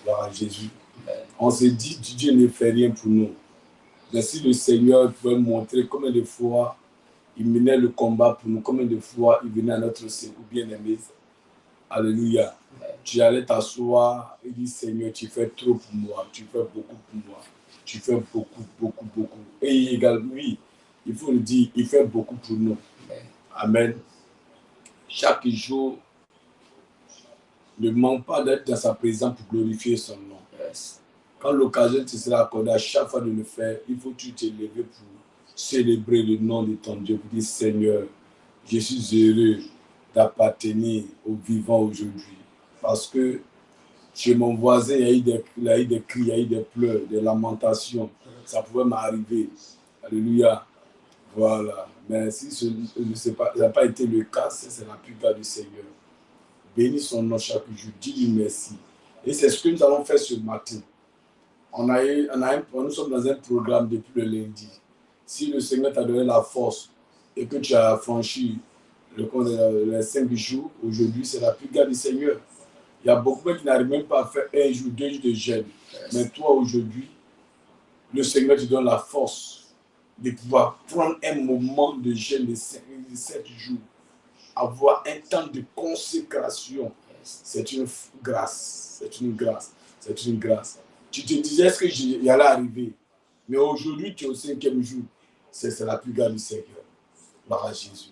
Gloire à Jésus. On se dit, Dieu ne fait rien pour nous. Mais si le Seigneur pouvait montrer combien de fois il menait le combat pour nous, combien de fois il venait à notre secours, bien-aimé. Alléluia. Tu allais t'asseoir et dire, Seigneur, tu fais trop pour moi, tu fais beaucoup pour moi. Tu fais beaucoup, beaucoup, beaucoup. Et également, oui, il faut le dire, il fait beaucoup pour nous. Amen. Chaque jour, ne manque pas d'être dans sa présence pour glorifier son nom. Quand l'occasion te sera accordée à chaque fois de le faire, il faut que tu t'éleves pour célébrer le nom de ton Dieu, pour dire, Seigneur, je suis heureux d'appartenir au vivant aujourd'hui. Parce que chez mon voisin, il y a eu des cris, il y a eu des pleurs, des lamentations. Ça pouvait m'arriver. Alléluia. Voilà. Mais si ça n'a pas été le cas, c'est la plupart du Seigneur. Bénis son nom chaque jour. Dis-lui merci. Et c'est ce que nous allons faire ce matin. Nous sommes dans un programme depuis le lundi. Si le Seigneur t'a donné la force et que tu as franchi les 5 jours, aujourd'hui, c'est la plupart du Seigneur. Il y a beaucoup qui n'arrivent même pas à faire 1 jour, 2 jours de jeûne. Mais toi, aujourd'hui, le Seigneur te donne la force de pouvoir prendre un moment de jeûne de 7 jours, avoir un temps de consécration. C'est une grâce, c'est une grâce, c'est une grâce. Tu te disais ce qu'il allait arriver, mais aujourd'hui, tu es au 5e jour. C'est la plus grande du Seigneur. Gloire à Jésus.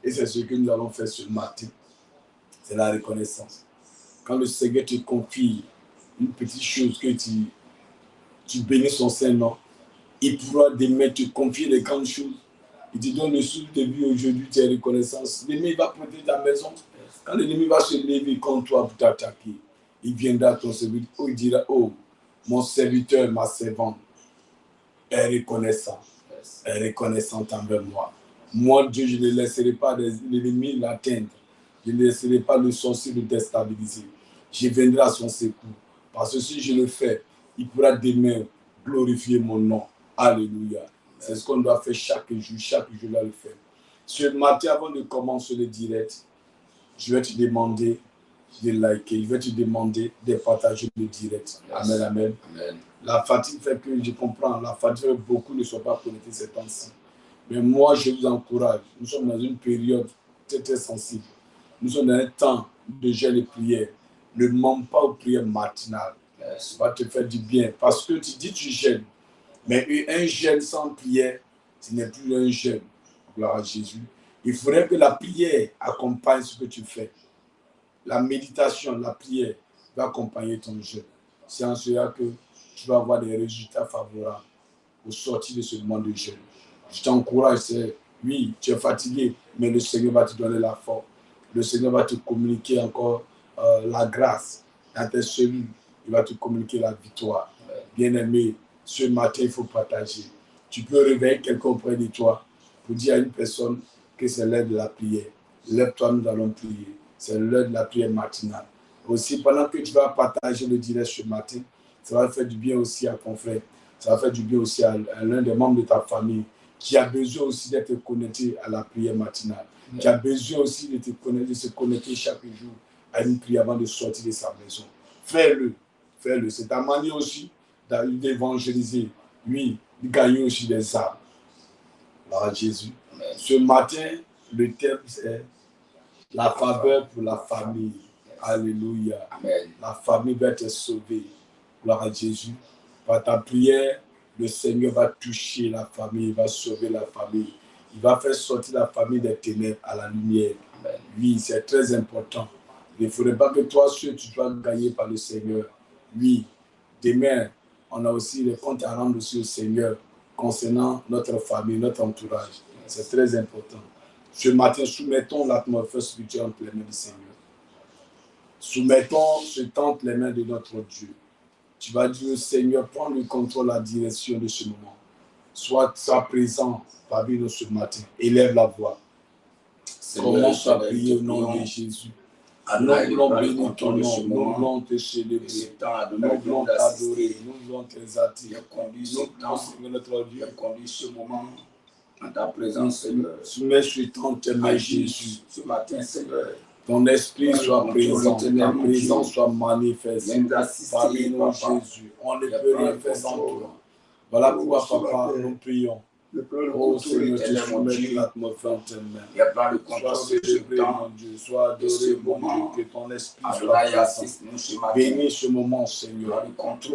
Et c'est ce que nous allons faire ce matin. C'est la reconnaissance. Quand le Seigneur te confie une petite chose que tu bénis son Saint-Nom, il pourra demain te confier les grandes choses. Il te donne le souffle de vie aujourd'hui, tu es reconnaissance. L'ennemi va protéger ta maison. Quand l'ennemi va se lever contre toi pour t'attaquer, il viendra à ton serviteur. Il dira, oh, mon serviteur, ma servante, est reconnaissant. Est reconnaissante envers moi. Moi, Dieu, je ne laisserai pas l'ennemi l'atteindre. Je ne laisserai pas le sorcier le déstabiliser. Je viendrai à son secours. Parce que si je le fais, il pourra demain glorifier mon nom. Alléluia. C'est ce qu'on doit faire chaque jour là le faire. Ce matin, avant de commencer le direct, je vais te demander de liker, je vais te demander de partager le direct. Amen, amen. Amen. La fatigue fait que je comprends, la fatigue fait que beaucoup ne sont pas connectés ces temps-ci. Mais moi, je vous encourage. Nous sommes dans une période très, très sensible. Nous sommes dans un temps de jeûne et prière. Ne manque pas aux prières matinales. Ça va te faire du bien. Parce que tu dis tu jeûnes. Mais un jeûne sans prière, ce n'est plus un jeûne. Gloire à Jésus. Il faudrait que la prière accompagne ce que tu fais. La méditation, la prière va accompagner ton jeûne. C'est en cela que tu vas avoir des résultats favorables au sortir de ce moment de jeûne. Je t'encourage, oui, tu es fatigué, mais le Seigneur va te donner la force. Le Seigneur va te communiquer encore la grâce dans tes cellules. Il va te communiquer la victoire. Bien-aimé, ce matin, il faut partager. Tu peux réveiller quelqu'un auprès de toi pour dire à une personne que c'est l'heure de la prière. Lève-toi, nous allons prier. C'est l'heure de la prière matinale. Aussi, pendant que tu vas partager le direct ce matin, ça va faire du bien aussi à ton frère. Ça va faire du bien aussi à l'un des membres de ta famille qui a besoin aussi d'être connecté à la prière matinale, qui a besoin aussi de se connecter chaque jour à une prière avant de sortir de sa maison. Fais-le, fais-le. C'est ta manière aussi d'évangéliser, oui, de gagner aussi des âmes. Alors Jésus. Ce matin, le thème c'est la faveur pour la famille. Alléluia. Amen. La famille va être sauvée. Gloire à Jésus. Par ta prière, le Seigneur va toucher la famille, il va sauver la famille. Il va faire sortir la famille des ténèbres à la lumière. Amen. Oui, c'est très important. Il ne faudrait pas que toi, seul, tu sois gagné par le Seigneur. Oui, demain, on a aussi les comptes à rendre aussi au Seigneur concernant notre famille, notre entourage. C'est très important. Ce matin, soumettons l'atmosphère spirituelle entre les mains du Seigneur. Soumettons ce temps entre les mains de notre Dieu. Tu vas dire, Seigneur, prends le contrôle, la direction de ce moment. Sois présent parmi nous ce matin. Élève la voix. Commence à prier au nom de Jésus. Nous voulons bénir ton nom, nous voulons te célébrer, nous voulons t'adorer, nous voulons t'exalter. Nous notre Dieu, conduis ce moment en ta présence, Seigneur. Soumets sur tes mains, Jésus. Ce matin, Seigneur, Ton esprit soit présent, ta présence soit manifeste. Parmi nous, Jésus, on ne peut rien faire sans toi. Voilà pourquoi, papa, nous prions. Oh Seigneur, tu soumets l'atmosphère en tes mains. Sois célébré, mon Dieu. Sois adoré, mon Dieu. Que ton esprit soit présent. Bénis ce moment, Seigneur.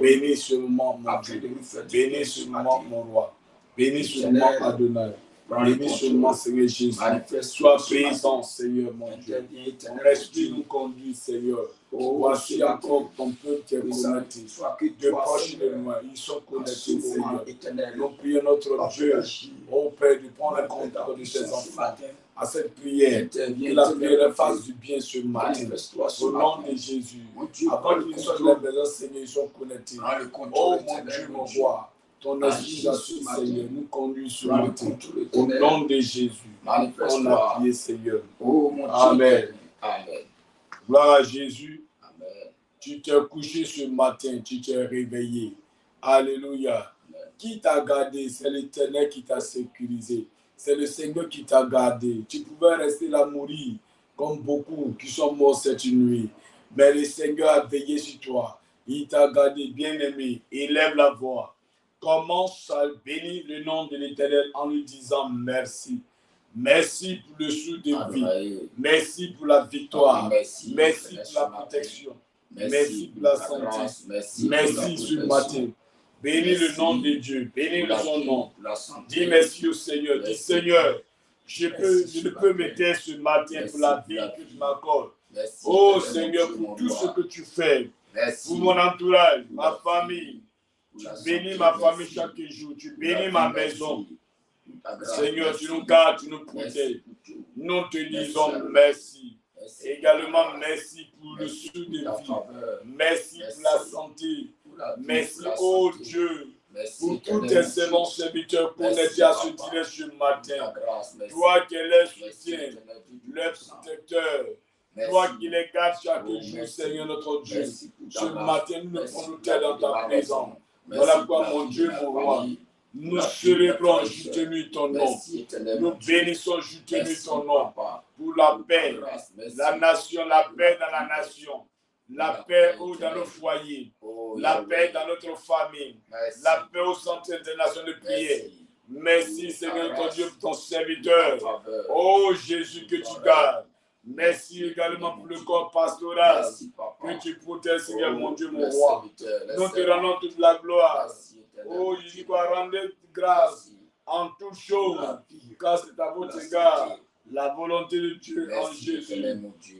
Bénis ce moment, mon Dieu. Bénis ce moment, mon roi. Bénis ce moment, Adonai. Bénis ce moment, Seigneur Jésus. Sois présent, Seigneur, mon Dieu. Ton esprit nous conduit, Seigneur. Voici encore ton peuple qui est connecté. De proche et de loin, ils sont connectés, Seigneur. Nous prions notre Dieu, ô Père, de prendre le contact de tes enfants. À cette prière, que la prière fasse du bien ce matin. Au nom de Jésus. Avant qu'ils soient de la maison, Seigneur, ils sont connectés. Oh mon Dieu, mon roi. Ton esprit, Seigneur, nous conduit ce matin. Au nom de Jésus. On a prié, Seigneur. Amen. Gloire à Jésus. Amen. Tu t'es couché ce matin, tu t'es réveillé. Alléluia. Amen. Qui t'a gardé? C'est l'Éternel qui t'a sécurisé. C'est le Seigneur qui t'a gardé. Tu pouvais rester là mourir comme beaucoup qui sont morts cette nuit. Mais le Seigneur a veillé sur toi. Il t'a gardé, bien-aimé. Élève la voix. Commence à bénir le nom de l'Éternel en lui disant merci. Merci pour le souffle de vie. Merci pour la victoire. Merci pour la protection. Merci pour la santé. Merci ce matin. Bénis le nom de Dieu. Bénis son nom. Dis merci au Seigneur. Dis Seigneur, je ne peux me taire ce matin pour la vie que tu m'accordes. Oh Seigneur, pour tout ce que tu fais. Pour mon entourage, ma famille. Tu bénis ma famille chaque jour. Tu bénis ma maison. Seigneur, tu nous gardes, tu nous protèges. Nous te disons merci. Également, merci pour le souffle de vie. Merci pour la santé. Merci, oh Dieu, pour tous tes servants serviteurs connectés à ce direct ce matin. Toi qui es leur soutien, leur protecteur. Toi qui les gardes chaque jour, Seigneur notre Dieu. Ce matin, nous nous prenons dans ta présence. Voilà pourquoi, mon Dieu, mon roi. Nous célébrons justement ton nom. Nous bénissons justement ton nom pour la paix, la nation, la paix dans la nation, la paix dans nos foyers, la paix dans notre famille, la paix au centre des nations de prière. Merci Seigneur ton Dieu pour ton serviteur. Oh Jésus que tu gardes. Merci également pour le corps pastoral que tu protèges Seigneur mon Dieu mon roi. Nous te rendons toute la gloire. Oh, Jésus, rendre grâce en toutes choses, car c'est à votre égard la volonté de Dieu en Jésus.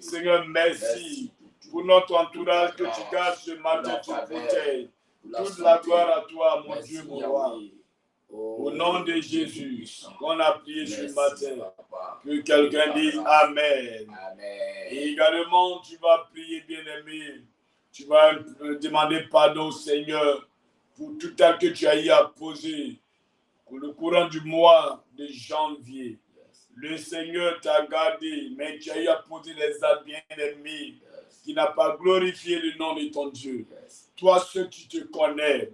Seigneur, merci pour notre entourage que tu gardes ce matin, tu protèges. Toute la gloire à toi, mon Dieu, mon roi. Au nom de Jésus, qu'on a prié ce matin, que quelqu'un dise Amen. Et également, tu vas prier, bien-aimé. Tu vas demander pardon au Seigneur pour tout acte que tu as eu à poser pour le courant du mois de janvier. Le Seigneur t'a gardé, mais tu as eu à poser les actes bien-aimés qui n'a pas glorifié le nom de ton Dieu. Toi, ceux qui te connaissent,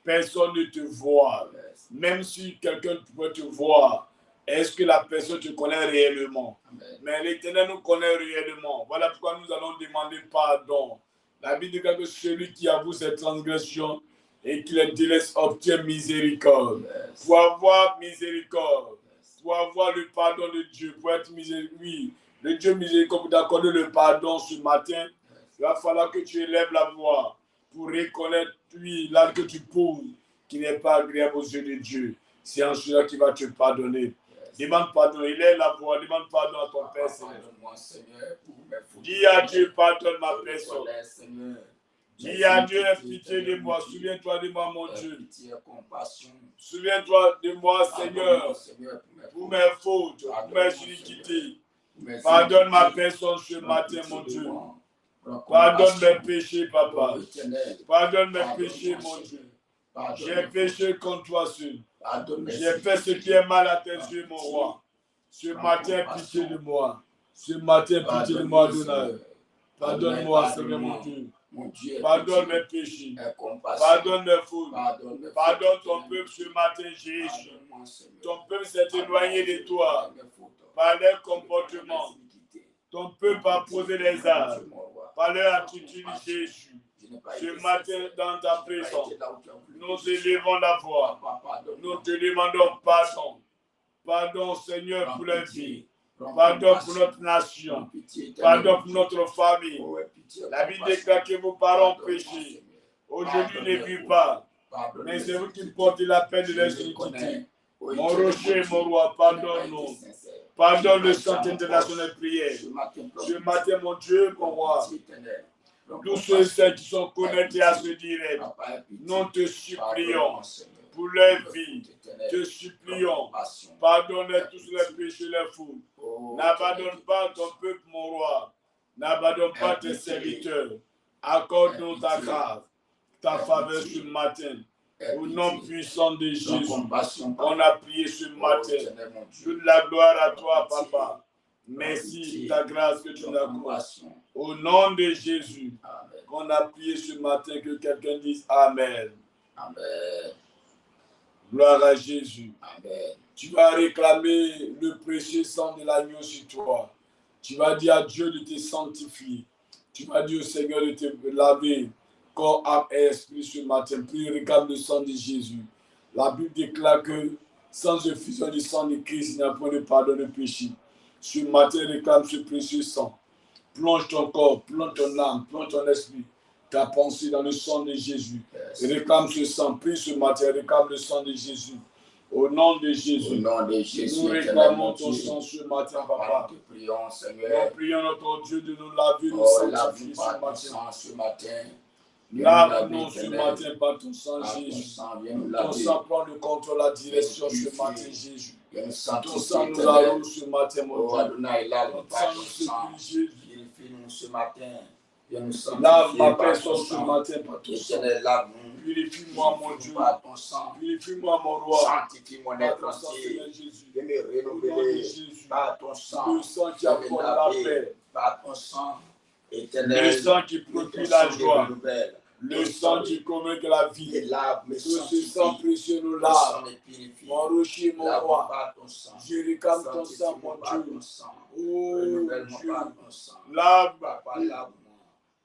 personne ne te voit. Même si quelqu'un peut te voir, est-ce que la personne te connaît réellement? Mais l'Éternel nous connaît réellement. Voilà pourquoi nous allons demander pardon. La Bible dit que celui qui avoue ses transgressions et qui les délaisse obtient miséricorde. Pour avoir miséricorde, pour avoir le pardon de Dieu, pour être miséricordieux, oui, le Dieu miséricorde, pour t'accorder le pardon ce matin, il va falloir que tu élèves la voix pour reconnaître, oui, l'acte que tu poses, qui n'est pas agréable aux yeux de Dieu. C'est en cela qu'il va te pardonner. Demande pardon, élève la voix, demande pardon à ton Père Seigneur. Dis à Dieu, pardonne ma personne. Dis à Dieu, aie pitié de moi. Souviens-toi de moi, mon Dieu. Souviens-toi de moi, Seigneur, pour mes fautes, pour mes iniquités. Pardonne ma personne ce matin, mon Dieu. Pardonne mes péchés, papa. Pardonne mes péchés, mon Dieu. J'ai péché contre toi seul. J'ai fait ce qui est mal à tes yeux, mon roi. Ce matin, pitié de moi. Ce matin, pitié de moi, Adonai. Pardonne-moi, Seigneur, mon Dieu. Pardonne mes péchés. Pardonne mes fautes. Pardonne ton peuple ce matin, Jésus. Ton peuple s'est éloigné de toi par leur comportement. ton peuple a posé les armes. Par leur attitude, Jésus. Ce matin, dans ta présence, nous élevons la voix. Nous te demandons pardon. Pardon, Seigneur, pour leur vie. Pardon pour notre nation. Pardon pour notre famille. La Bible déclare que vos parents ont péché. Aujourd'hui, ne vivent pas. Mais c'est vous qui portez la peine de leur iniquité. Mon rocher, mon roi, pardonne-nous. Pardonne le centre international de prière. Ce matin, mon Dieu, mon roi, tous ceux et celles qui sont connectés à ce direct, nous te supplions pour leur vie. Te supplions, pardonne tous les péchés, les fous. N'abandonne pas ton peuple, mon roi. N'abandonne pas tes serviteurs. Accorde-nous ta grâce, ta faveur ce matin. Au nom puissant de Jésus, on a prié ce matin. Toute la gloire à toi, Papa. Merci ta grâce que tu nous accordes. Au nom de Jésus, qu'on a prié ce matin, que quelqu'un dise Amen. Amen. Gloire à Jésus. Amen. Tu vas réclamer le précieux sang de l'agneau sur toi. Tu vas dire à Dieu de te sanctifier. Tu vas dire au Seigneur de te laver corps, âme et esprit ce matin. Puis réclame le sang de Jésus. La Bible déclare que sans effusion du sang de Christ, il n'y a point de pardon de péché. Ce matin, réclame ce précieux sang. Plonge ton corps, plonge ton âme, plonge ton esprit, ta pensée dans le sang de Jésus. Réclame ce sang. Prie ce matin, réclame le sang de Jésus. Au nom de Jésus, nous réclamons ton sang ce matin, Papa. Nous prions, Seigneur. Nous prions notre Dieu de nous laver, nous sanctifier ce matin. Lave-nous ce matin par ton sang, Jésus. Ton sang prend le contrôle, la direction ce matin, Jésus. Ton sang nous arrose ce matin, mon Dieu. Ton sang nous supplie, Jésus. Purifie-nous ce matin. Lave ma personne ce matin par ton sang. Purifie-moi, mon Dieu. Purifie-moi, mon roi. Sanctifie mon être Par ton sang, entier. Seigneur Jésus. Je me Au nom de renouveler Jésus. par ton sang. Le sang qui apporte la paix. Par ton sang Le éternel. sang qui produit la joie. Nouvelle. Le sang qui communique la vie. Et lave mes Tout ce sanctifie. sang précieux nous Le sang lave. me purifie. Mon rocher, mon Lave roi. par ton sang. Je réclame ton sang, mon Par Dieu. ton sang. Oh Renouvelle-moi Dieu. par ton sang. Lave, Papa, lave-moi.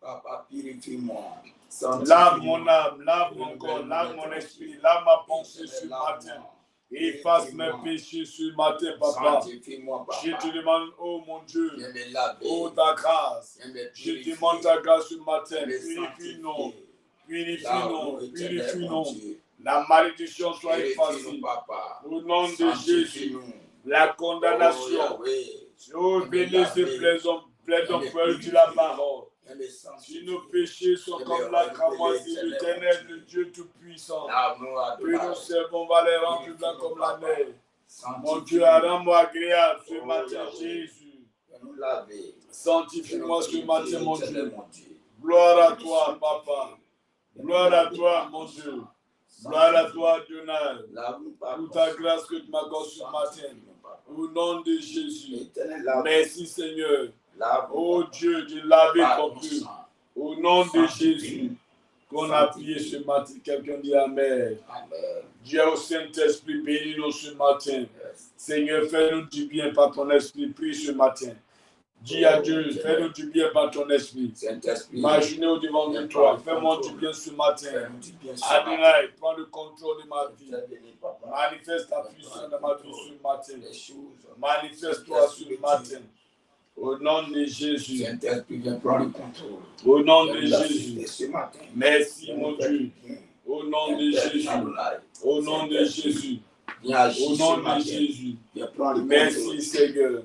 Papa, purifie-moi. lave mon âme, lave mon corps, lave mon esprit, lave ma pensée ce matin. Efface mes péchés ce matin, Papa. Sanctifie-moi, Papa. Je te demande, oh mon Dieu, Viens me laver. oh ta grâce. Viens me Je purifier. demande ta grâce ce matin. Viens me Purifie-nous, sanctifier. purifie-nous, Lave-nous, éternel, mon purifie-nous. Dieu. La malédiction soit Purifie-nous, effacée. Papa. Au nom de Jésus, Sanctifie-nous. la Oh, condamnation. Yahweh. Oh, bénis et plaidons pour de la parole. Viens me Si sanctifier. nos péchés sont comme la cramoisi, l'Éternel, le Dieu Tout-Puissant, Lave-nous, que nous Adonai. servons, va les rendre blancs comme la neige. Mon Dieu, rends-moi agréable ce matin, Jésus. Viens nous laver. Sanctifie-moi ce matin, mon Éternel, Dieu. Gloire à toi, Papa. Gloire à toi, mon Dieu. Gloire à toi, Adonai. Lave-nous par Pour ton ta sang. grâce que tu m'accordes ce matin. Au nom de Jésus. Éternel, lave-nous. Merci, Seigneur. Lave-nous, Oh Papa. Dieu, de laver Par ton ton peuple. sang. Au nom de Sanctifie. Jésus, qu'on a prié ce matin. Quelqu'un dit Amen. Amen. Dieu au Saint-Esprit, bénis-nous ce matin. Yes. Seigneur, fais-nous du bien par ton esprit. Prie ce matin. Dis à Dieu, fais-nous du bien par ton esprit. Saint-Esprit. Imaginez au-devant de toi. Fais-moi du bien ce matin. Fais-nous du bien ce matin. Adonai, prends le contrôle de ma vie. Fais béni, Papa. Manifeste ta puissance dans ma vie ce matin. Les choses. Manifeste-toi ce matin. Au nom de Jésus. Saint-Esprit, viens prendre le contrôle. Au nom de Viens nous Jésus. assister ce matin. Merci, Viens mon nous faire Dieu. du bien. Au nom de Saint-Esprit, Jésus. Adonai. Au nom de Saint-Esprit, Jésus. viens agir Au ce nom de matin. Jésus. Viens prendre le contrôle. Merci, Seigneur.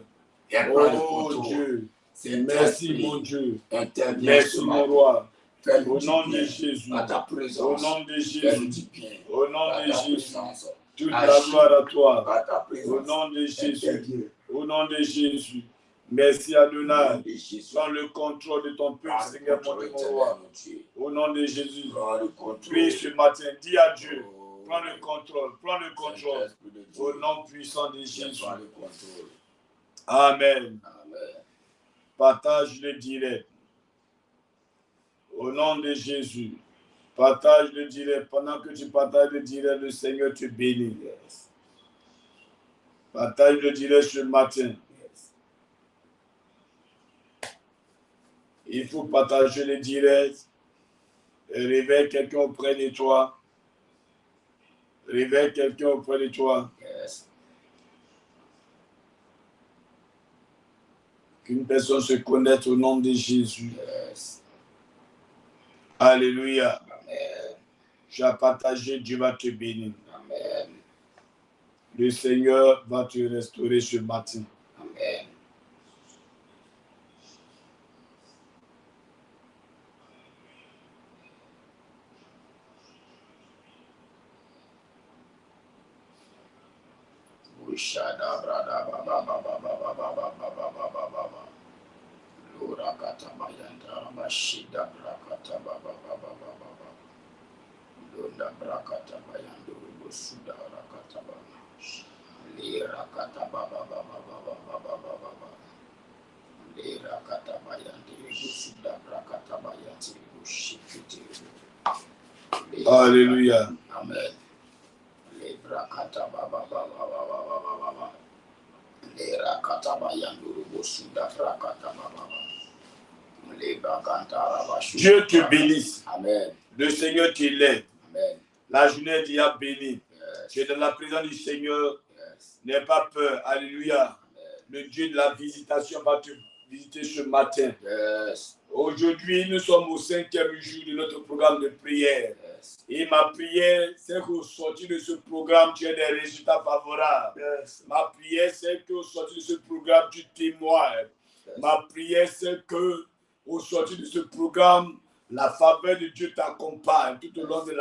Viens prendre le Oh contrôle. Dieu. Saint-Esprit, Merci, mon Dieu. interviens Merci, ce mon matin. roi. Fais-nous Au du nom de bien. Jésus. À ta Au présence. nom de Fais-nous du Jésus. bien. Au nom À de ta Jésus. présence. Toute la Agis. gloire à toi. À ta Au présence. nom de Jésus. Interviens. Au nom de Jésus. Merci, Au nom Adonai. de Jésus. Prends le contrôle de ton peuple, Prends le Seigneur, mon contrôle, Dieu, mon éternel, roi. mon Dieu. Au nom de Jésus. Prends le contrôle. Prie ce matin. Dis à Dieu. Oh, Prends le contrôle. Prends le contrôle. Saint-Esprit de Dieu. Au nom puissant de Viens Jésus. prendre le contrôle. Amen. Amen. Partage le direct. Au nom de Jésus. Partage le direct. Pendant que tu partages le direct, le Seigneur te bénit. Yes. Partage le direct ce matin. Yes. Il faut partager les directs. Réveille quelqu'un auprès de toi. Réveille quelqu'un auprès de toi. Yes. Qu'une personne se connaisse au nom de Jésus. Yes. Alléluia. Amen. Tu as partagé, Dieu va te bénir. Amen. Le Seigneur va te restaurer ce matin. Amen. Ushada brada baba baba baba baba baba baba baba. Lura kata bayandra bashida brakata baba baba baba baba. Lunda brakata bayanduru busuda rakata baba. Lira kata baba baba baba baba baba. Lira kata bayanduru busuda brakata bayanduru bushikiti. Alléluia. Amen. Libra kata baba baba baba baba baba. Lira kata bayanduru busuda brakata baba baba. Libra kata rabashu. Dieu te bénisse. Amen. Le Seigneur t'élève. Amen. La journée d'hier a béni. Yes. Tu es dans la présence du Seigneur. Yes. N'aie pas peur. Alléluia. Amen. Le Dieu de la visitation va te visiter ce matin. Yes. Aujourd'hui, nous sommes au 5e jour de notre programme de prière. Yes. Et ma prière, c'est qu'au sortir de ce programme, tu aies des résultats favorables. Yes. Ma prière, c'est qu'au sortir de ce programme, tu témoignes. Yes. Ma prière, c'est qu'au sortir de ce programme, la faveur de Dieu t'accompagne tout au long de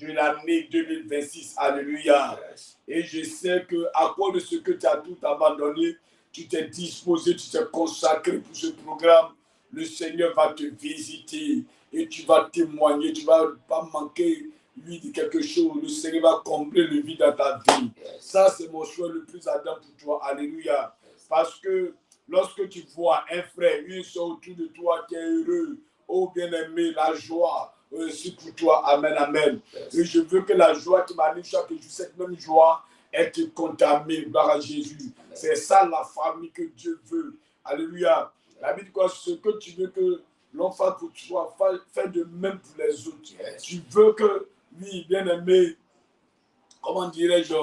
l'année 2026. Alléluia. Yes. Et je sais qu'à cause de ce que tu as tout abandonné, tu t'es disposé, tu t'es consacré pour ce programme. Le Seigneur va te visiter et tu vas témoigner. Tu ne vas pas manquer, lui, de quelque chose. Le Seigneur va combler le vide dans ta vie. Yes. Ça, c'est mon choix le plus ardent pour toi. Alléluia. Yes. Parce que lorsque tu vois un frère, une soeur autour de toi qui est heureux, oh bien-aimé, la joie aussi pour toi. Amen, amen. Yes. Et je veux que la joie qui m'anime chaque jour, cette même joie, elle te contamine. Gloire à Jésus. Amen. C'est ça la famille que Dieu veut. Alléluia. La Bible dit quoi? Ce que tu veux que l'on fasse pour toi, fais de même pour les autres. Yes. Tu veux que, oui, bien-aimé, comment dirais-je,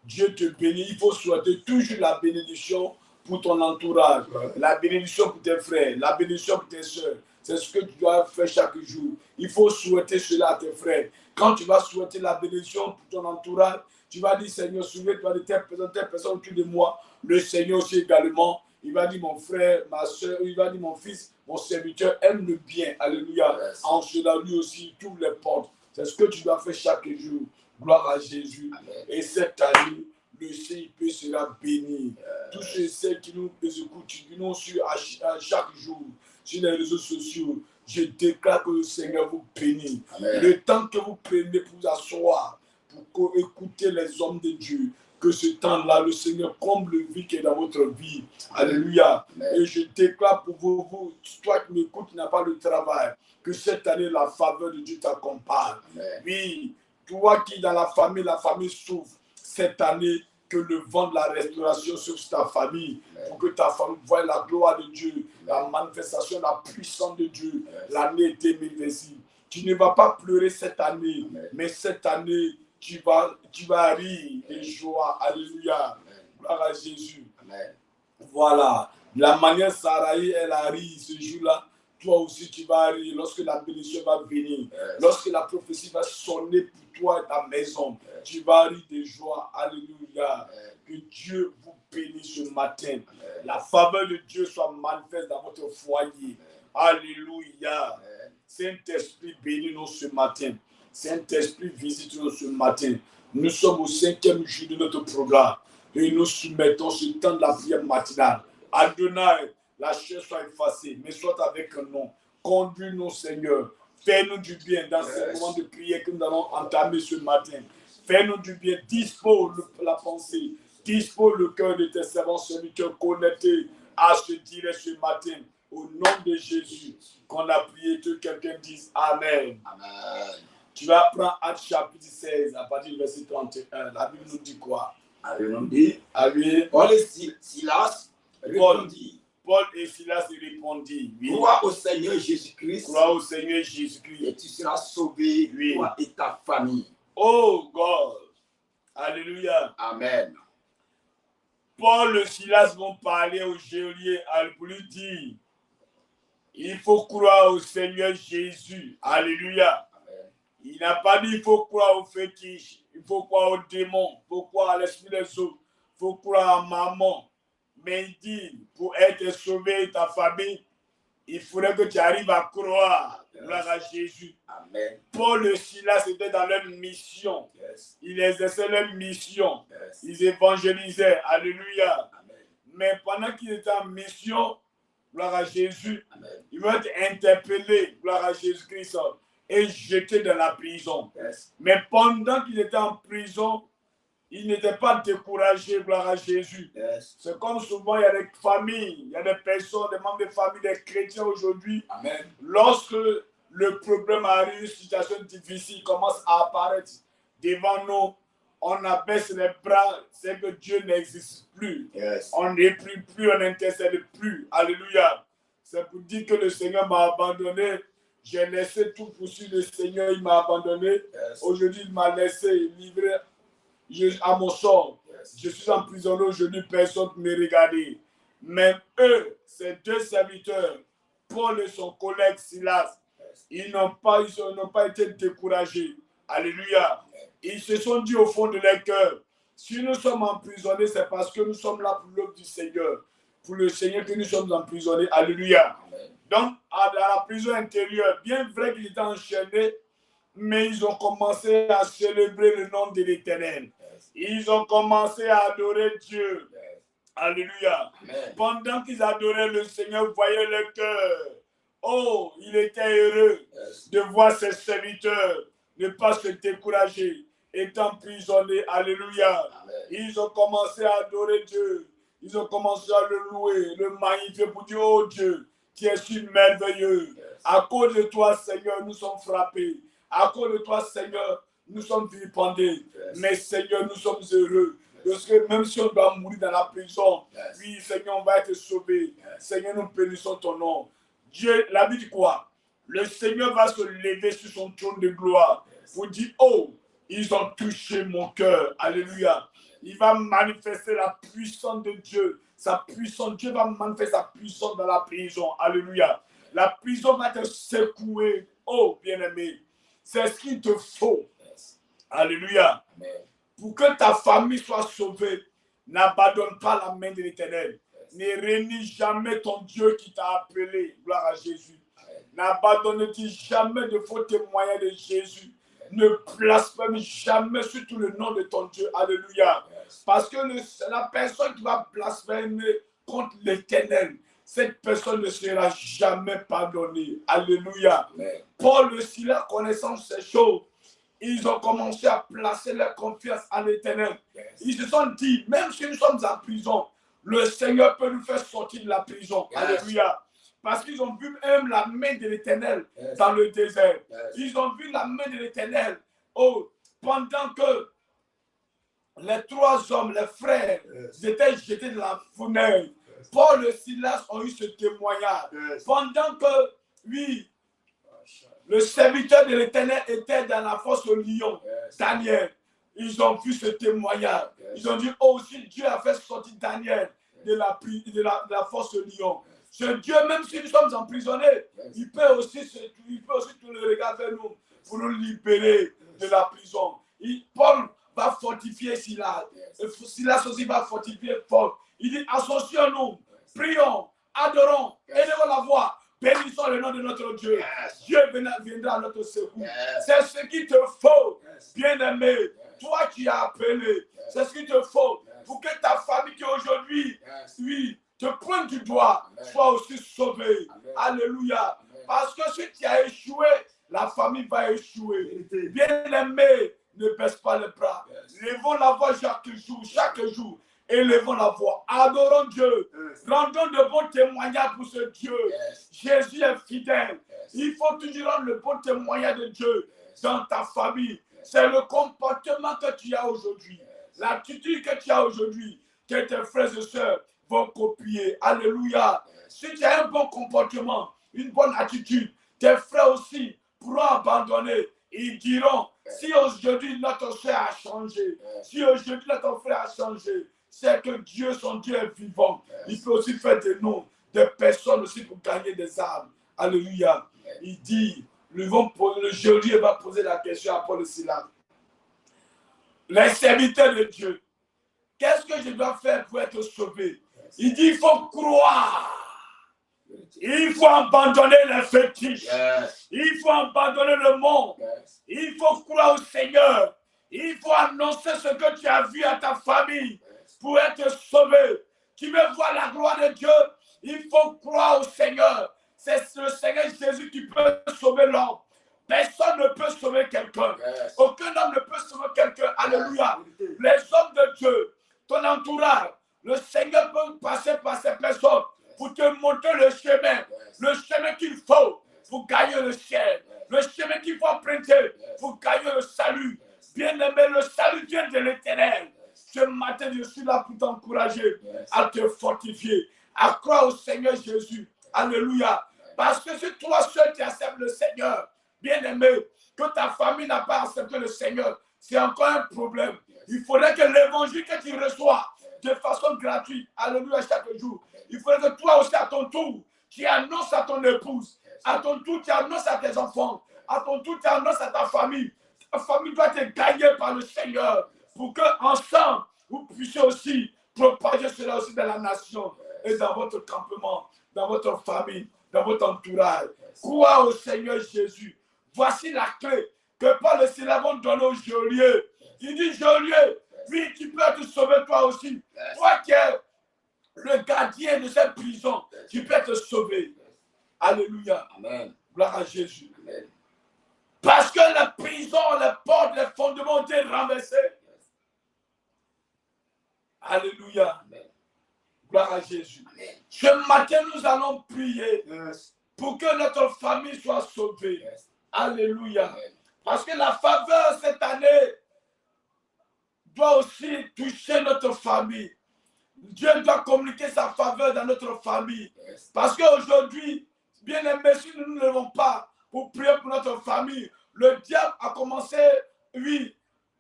Dieu te bénisse. Il faut souhaiter toujours la bénédiction pour ton entourage, la bénédiction pour tes frères, la bénédiction pour tes soeurs. C'est ce que tu dois faire chaque jour. Il faut souhaiter cela à tes frères. Quand tu vas souhaiter la bénédiction pour ton entourage, tu vas dire, Seigneur, souviens-toi de telle personne autour de moi. Le Seigneur aussi également. Il va dire, mon frère, ma soeur, il va dire, mon fils, mon serviteur, aime le bien. Alléluia. Yes. En cela, lui aussi, il t'ouvre les portes. C'est ce que tu dois faire chaque jour. Gloire à Jésus. Amen. Et cette année, le CIP sera béni. Tous ceux qui nous écoutent, qui nous suivent à chaque jour sur les réseaux sociaux, je déclare que le Seigneur vous bénisse. Amen. Le temps que vous prenez pour vous asseoir, pour écouter les hommes de Dieu, que ce temps-là, le Seigneur comble le vide qui est dans votre vie. Alléluia. Amen. Et je déclare pour vous, toi qui m'écoutes, qui n'as pas de travail, que cette année, la faveur de Dieu t'accompagne. Amen. Oui, toi qui dans la famille souffre, cette année, que le vent de la restauration sur ta famille, Amen. pour que ta famille voie la gloire de Dieu, la manifestation, la puissance de Dieu, l'année 2026. Tu ne vas pas pleurer cette année, Amen. mais cette année, tu vas rire de joie. Alléluia. Amen. Gloire à Jésus. Amen. Voilà. De la manière Saraï, elle a ri ce jour-là. Toi aussi, tu vas rire lorsque la bénédiction va venir. Yes. Lorsque la prophétie va sonner pour toi et ta maison. Yes. Tu vas rire de joie. Alléluia. Amen. Que Dieu vous bénisse ce matin. Amen. La faveur de Dieu soit manifeste dans votre foyer. Alléluia. Amen. Saint-Esprit, bénis-nous ce matin. Saint-Esprit, visite-nous ce matin. Nous sommes au 5e jour de notre programme et nous soumettons ce temps de la prière matinale. Adonai, la chair soit effacée, mais soit avec nous. Conduis-nous, Seigneur. Fais-nous du bien dans ce moment de prière que nous allons entamer ce matin. Fais-nous du bien. Dispose la pensée. Dispose le cœur de tes servants serviteurs connectés à ce direct ce matin. Au nom de Jésus, qu'on a prié, que quelqu'un dise Amen. Amen. Tu vas prendre Actes chapitre 16 à partir du verset 31. La Bible nous dit quoi? Alléluia. Amen. Paul et Silas répondit. Paul et Silas répondirent, oui, crois au Seigneur Jésus-Christ crois au Seigneur et Jésus-Christ. tu seras sauvé, Oui. toi et ta famille. Oh God, alléluia. Amen. Paul et Silas vont parler au geôlier pour lui dire, il faut croire au Seigneur Jésus. Alléluia. Amen. Il n'a pas dit il faut croire au fétiche, il faut croire au démon, il faut croire à l'esprit des eaux, il faut croire à maman. Mais il dit, pour être sauvé ta famille, il faudrait que tu arrives à croire. Gloire à Jésus. Amen. Paul et Silas étaient dans leur mission. Yes. Ils exerçaient leur mission. Yes. Ils évangélisaient. Alléluia. Amen. Mais pendant qu'ils étaient en mission, gloire à Jésus, Amen. ils vont être interpellés, gloire à Jésus-Christ, et jetés dans la prison. Yes. Mais pendant qu'ils étaient en prison, ils n'étaient pas découragés, gloire à Jésus. Yes. C'est comme souvent, il y a des familles, il y a des personnes, des membres de famille, des chrétiens aujourd'hui. Amen. Lorsque le problème arrive, une situation difficile commence à apparaître devant nous, on abaisse les bras, c'est que Dieu n'existe plus. Yes. On ne prie plus, on n'intercède plus. Alléluia. C'est pour dire que le Seigneur m'a abandonné. J'ai laissé tout pour suivre le Seigneur, il m'a abandonné. Yes. Aujourd'hui, il m'a laissé livrer à mon sort. Yes. Je suis emprisonné aujourd'hui, personne ne me regarde. Mais eux, ces deux serviteurs, Paul et son collègue Silas, ils n'ont pas été découragés. Alléluia. Ils se sont dit au fond de leur cœur, si nous sommes emprisonnés, c'est parce que nous sommes là pour l'œuvre du Seigneur. Pour le Seigneur que nous sommes emprisonnés. Alléluia. Amen. Donc, à la prison intérieure, bien vrai qu'ils étaient enchaînés, mais ils ont commencé à célébrer le nom de l'Éternel. Yes. Ils ont commencé à adorer Dieu. Yes. Alléluia. Amen. Pendant qu'ils adoraient le Seigneur, voyaient leur cœur. Oh, il était heureux Yes. de voir ses serviteurs ne pas se décourager, étant emprisonnés. Alléluia. Amen. Ils ont commencé à adorer Dieu. Ils ont commencé à le louer, le magnifier pour dire, oh Dieu, tu es si merveilleux. Yes. À cause de toi, Seigneur, nous sommes frappés. À cause de toi, Seigneur, nous sommes vilipendés. Yes. Mais Seigneur, nous sommes heureux. Parce que même si on doit mourir dans la prison, Yes. oui, Seigneur, on va être sauvé. Yes. Seigneur, nous bénissons ton nom. Dieu, la Bible dit quoi? Le Seigneur va se lever sur son trône de gloire pour dire, oh, ils ont touché mon cœur. Alléluia. Il va manifester la puissance de Dieu. Sa puissance, Dieu va manifester sa puissance dans la prison. Alléluia. La prison va te secouer. Oh, bien-aimé. C'est ce qu'il te faut. Yes. Alléluia. Amen. Pour que ta famille soit sauvée, n'abandonne pas la main de l'Éternel. Yes. Ne réunis jamais ton Dieu qui t'a appelé. Gloire à Jésus. Amen. N'abandonne-t-il jamais de faux témoignages de Jésus. Ne blasphème jamais surtout le nom de ton Dieu. Alléluia. Yes. Parce que la personne qui va blasphémer contre l'Éternel, cette personne ne sera jamais pardonnée. Alléluia. Amen. Paul et Silas, connaissant ces choses, ils ont commencé à placer leur confiance en l'Éternel. Yes. Ils se sont dit, même si nous sommes en prison, le Seigneur peut nous faire sortir de la prison. Yes. Alléluia. Parce qu'ils ont vu même la main de l'Éternel Yes. dans le désert. Yes. Ils ont vu la main de l'Éternel. Oh, pendant que les trois hommes, les frères, Yes. étaient jetés dans la fournaise, Yes. Paul et Silas ont eu ce témoignage. Yes. Pendant que, oui, le serviteur de l'Éternel était dans la fosse au lion, Yes. Daniel, ils ont vu ce témoignage. Yes. Ils ont dit, oh, si Dieu a fait sortir Daniel de la fosse au lion, ce Dieu, même si nous sommes emprisonnés, Yes. il peut aussi tourner le regard vers nous pour nous libérer de la prison. Paul va fortifier Silas. Yes. Silas aussi va fortifier Paul. Il dit, associons-nous, Yes. prions, adorons, Yes. élevons la voix, bénissons le nom de notre Dieu. Yes. Dieu viendra à notre secours. Yes. C'est ce qu'il te faut, Yes. bien-aimé. Toi qui as appelé, c'est ce qu'il te faut Yes. pour que ta famille qui aujourd'hui, Yes. oui, te pointe du doigt, Amen. soit aussi sauvée. Amen. Alléluia. Amen. Parce que si tu as échoué, la famille va échouer. Vérité. Bien-aimé, ne baisse pas les bras. Yes. Levons la voix chaque jour. Élevons la voix. Adorons Dieu. Yes. Rendons de bons témoignages pour ce Dieu. Yes. Jésus est fidèle. Yes. Il faut toujours rendre le bon témoignage de Dieu Yes. dans ta famille. Yes. C'est le comportement que tu as aujourd'hui. Yes. L'attitude que tu as aujourd'hui, que tes frères et sœurs vont copier. Alléluia. Si tu as un bon comportement, une bonne attitude, tes frères aussi pourront abandonner. Ils diront, si aujourd'hui notre frère a changé, si aujourd'hui notre frère a changé, c'est que Dieu, son Dieu est vivant. Il peut aussi faire de nous des personnes aussi pour gagner des âmes. Alléluia. Il dit, le geôlier va poser la question à Paul et Silas. Les serviteurs de Dieu, qu'est-ce que je dois faire pour être sauvé? Il dit, il faut croire. Il faut abandonner les fétiches. Il faut abandonner le monde. Il faut croire au Seigneur. Il faut annoncer ce que tu as vu à ta famille pour être sauvé. Tu veux voir la gloire de Dieu? Il faut croire au Seigneur. C'est le Seigneur Jésus qui peut sauver l'homme. Personne ne peut sauver quelqu'un. Aucun homme ne peut sauver quelqu'un. Alléluia. Les hommes de Dieu, ton entourage, le Seigneur peut passer par ces personnes pour te montrer le chemin qu'il faut pour gagner le ciel, le chemin qu'il faut emprunter pour gagner le salut. Bien-aimé, le salut vient de l'Éternel. Ce matin, je suis là pour t'encourager à te fortifier, à croire au Seigneur Jésus. Alléluia. Parce que si toi seul tu acceptes le Seigneur, bien-aimé, que ta famille n'a pas accepté le Seigneur, c'est encore un problème. Il faudrait que l'évangile que tu reçois de façon gratuite, alléluia, chaque jour, il faudrait que toi aussi à ton tour, tu annonces à ton épouse, à ton tour, tu annonces à tes enfants, à ton tour, tu annonces à ta famille. Ta famille doit être gagnée par le Seigneur pour qu'ensemble, vous puissiez aussi propager cela aussi dans la nation et dans votre campement, dans votre famille, dans votre entourage. Crois au Seigneur Jésus. Voici la clé que Paul et Silas vont donner au geôlier. Il dit, geôlier, oui, tu peux te sauver toi aussi. Toi qui es le gardien de cette prison, tu peux te sauver. Alléluia. Amen. Gloire à Jésus. Amen. Parce que la prison, les portes, les fondements ont été renversés. Alléluia. Amen. Gloire à Jésus. Amen. Ce matin, nous allons prier pour que notre famille soit sauvée. Alléluia. Amen. Parce que la faveur cette année doit aussi toucher notre famille. Dieu doit communiquer sa faveur dans notre famille. Parce qu'aujourd'hui, bien aimé, si nous ne nous levons pas pour prier pour notre famille, le diable a commencé, oui,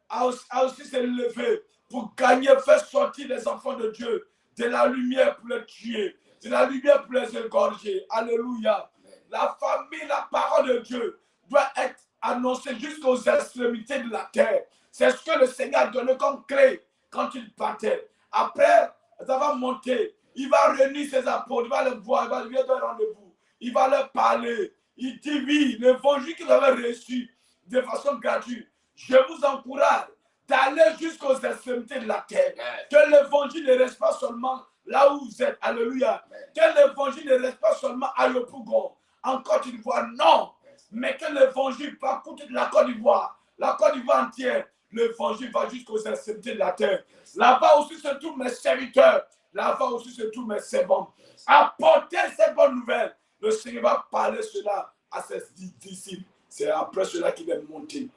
à aussi se lever pour gagner, faire sortir les enfants de Dieu de la lumière pour les tuer, de la lumière pour les égorger. Alléluia. La famille, la parole de Dieu doit être annoncée jusqu'aux extrémités de la terre. C'est ce que le Seigneur a donné comme clé quand il partait. Après avoir monté, il va réunir ses apôtres, il va les voir, il va lui donner rendez-vous, il va leur parler. Il dit oui, l'évangile que vous avez reçu de façon gratuite, je vous encourage d'aller jusqu'aux extrémités de la terre. Que l'évangile ne reste pas seulement là où vous êtes. Alléluia. Que l'évangile ne reste pas seulement à Yopougon, en Côte d'Ivoire. Non. Mais que l'évangile parcourt toute la Côte d'Ivoire entière. L'évangile va jusqu'aux extrémités de la terre. Là-bas aussi se trouvent mes serviteurs. Là-bas aussi se trouvent mes servants. Apportez cette bonne nouvelle. Le Seigneur va parler cela à ses disciples. C'est après cela qu'il va monter.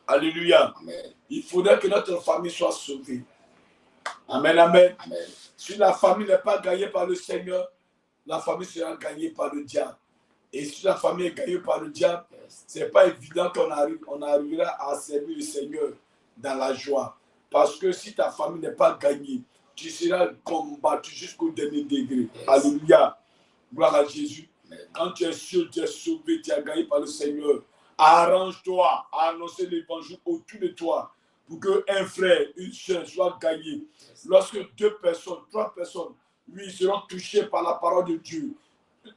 Alléluia. Amen. Il faudrait que notre famille soit sauvée. Amen, amen. Amen. Si la famille n'est pas gagnée par le Seigneur, la famille sera gagnée par le diable. Et si la famille est gagnée par le diable, ce n'est pas évident qu'on arrivera à servir le Seigneur dans la joie. Parce que si ta famille n'est pas gagnée, tu seras combattu jusqu'au dernier degré. Alléluia. Gloire à Jésus. Quand tu es sûr, tu es sauvé, tu es gagné par le Seigneur. Arrange-toi à annoncer l'évangile autour de toi pour qu'un frère, une soeur soit gagné. Lorsque 2 personnes, 3 personnes, oui, seront touchées par la parole de Dieu,